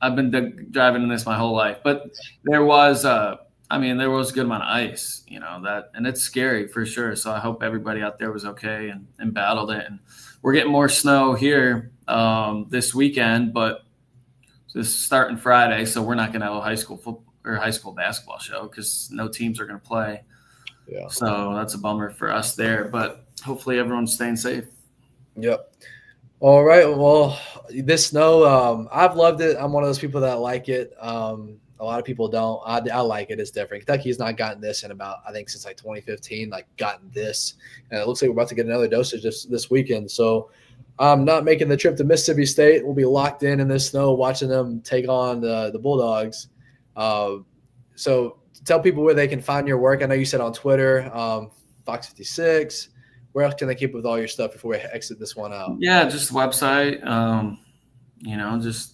I've been driving in this my whole life, but there was there was a good amount of ice, and it's scary for sure. So I hope everybody out there was okay and battled it. And we're getting more snow here this weekend, but it's starting Friday, so we're not going to have a high school football or high school basketball show because no teams are going to play. Yeah. So that's a bummer for us there, but hopefully everyone's staying safe. Yep. All right. Well, this snow, I've loved it. I'm one of those people that like it. A A lot of people don't. I like it. It's different. Kentucky's not gotten this in about, I think, since like 2015, like gotten this. And it looks like we're about to get another dosage this weekend. So I'm not making the trip to Mississippi State. We'll be locked in this snow watching them take on the Bulldogs. So tell people where they can find your work. I know you said on Twitter, Fox 56. Where else can they keep up with all your stuff before we exit this one out? Yeah, just the website. Just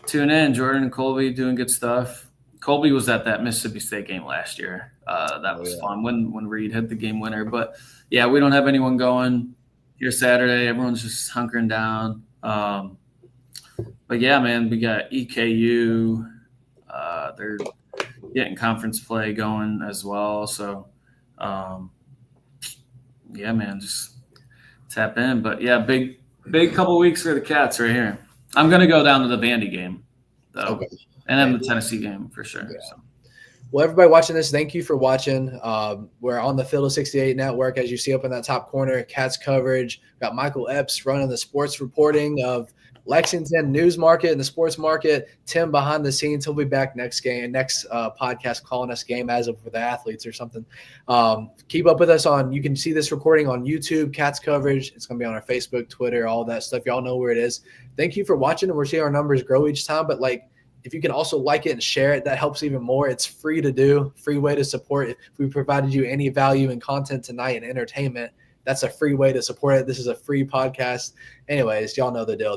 tune in. Jordan and Colby doing good stuff. Colby was at that Mississippi State game last year. That was fun when Reed hit the game winner. But, yeah, we don't have anyone going here Saturday. Everyone's just hunkering down. But, yeah, man, we got EKU. They're getting conference play going as well. So, yeah, man, just tap in. But, yeah, big couple weeks for the Cats right here. I'm going to go down to the Vandy game, though. Okay. And then the Tennessee game for sure. Yeah. So. Well, everybody watching this, thank you for watching. We're on the Field of 68 network, as you see up in that top corner, Cats coverage. We've got Michael Epps running the sports reporting of Lexington news market and the sports market. Tim behind the scenes. He'll be back next podcast calling us game as of for the athletes or something. Keep up with us you can see this recording on YouTube, Cats coverage. It's going to be on our Facebook, Twitter, all that stuff. Y'all know where it is. Thank you for watching, and we're seeing our numbers grow each time. But if you can also like it and share it, that helps even more. It's free to do, free way to support. If we provided you any value and content tonight and entertainment, that's a free way to support it. This is a free podcast. Anyways, y'all know the deal.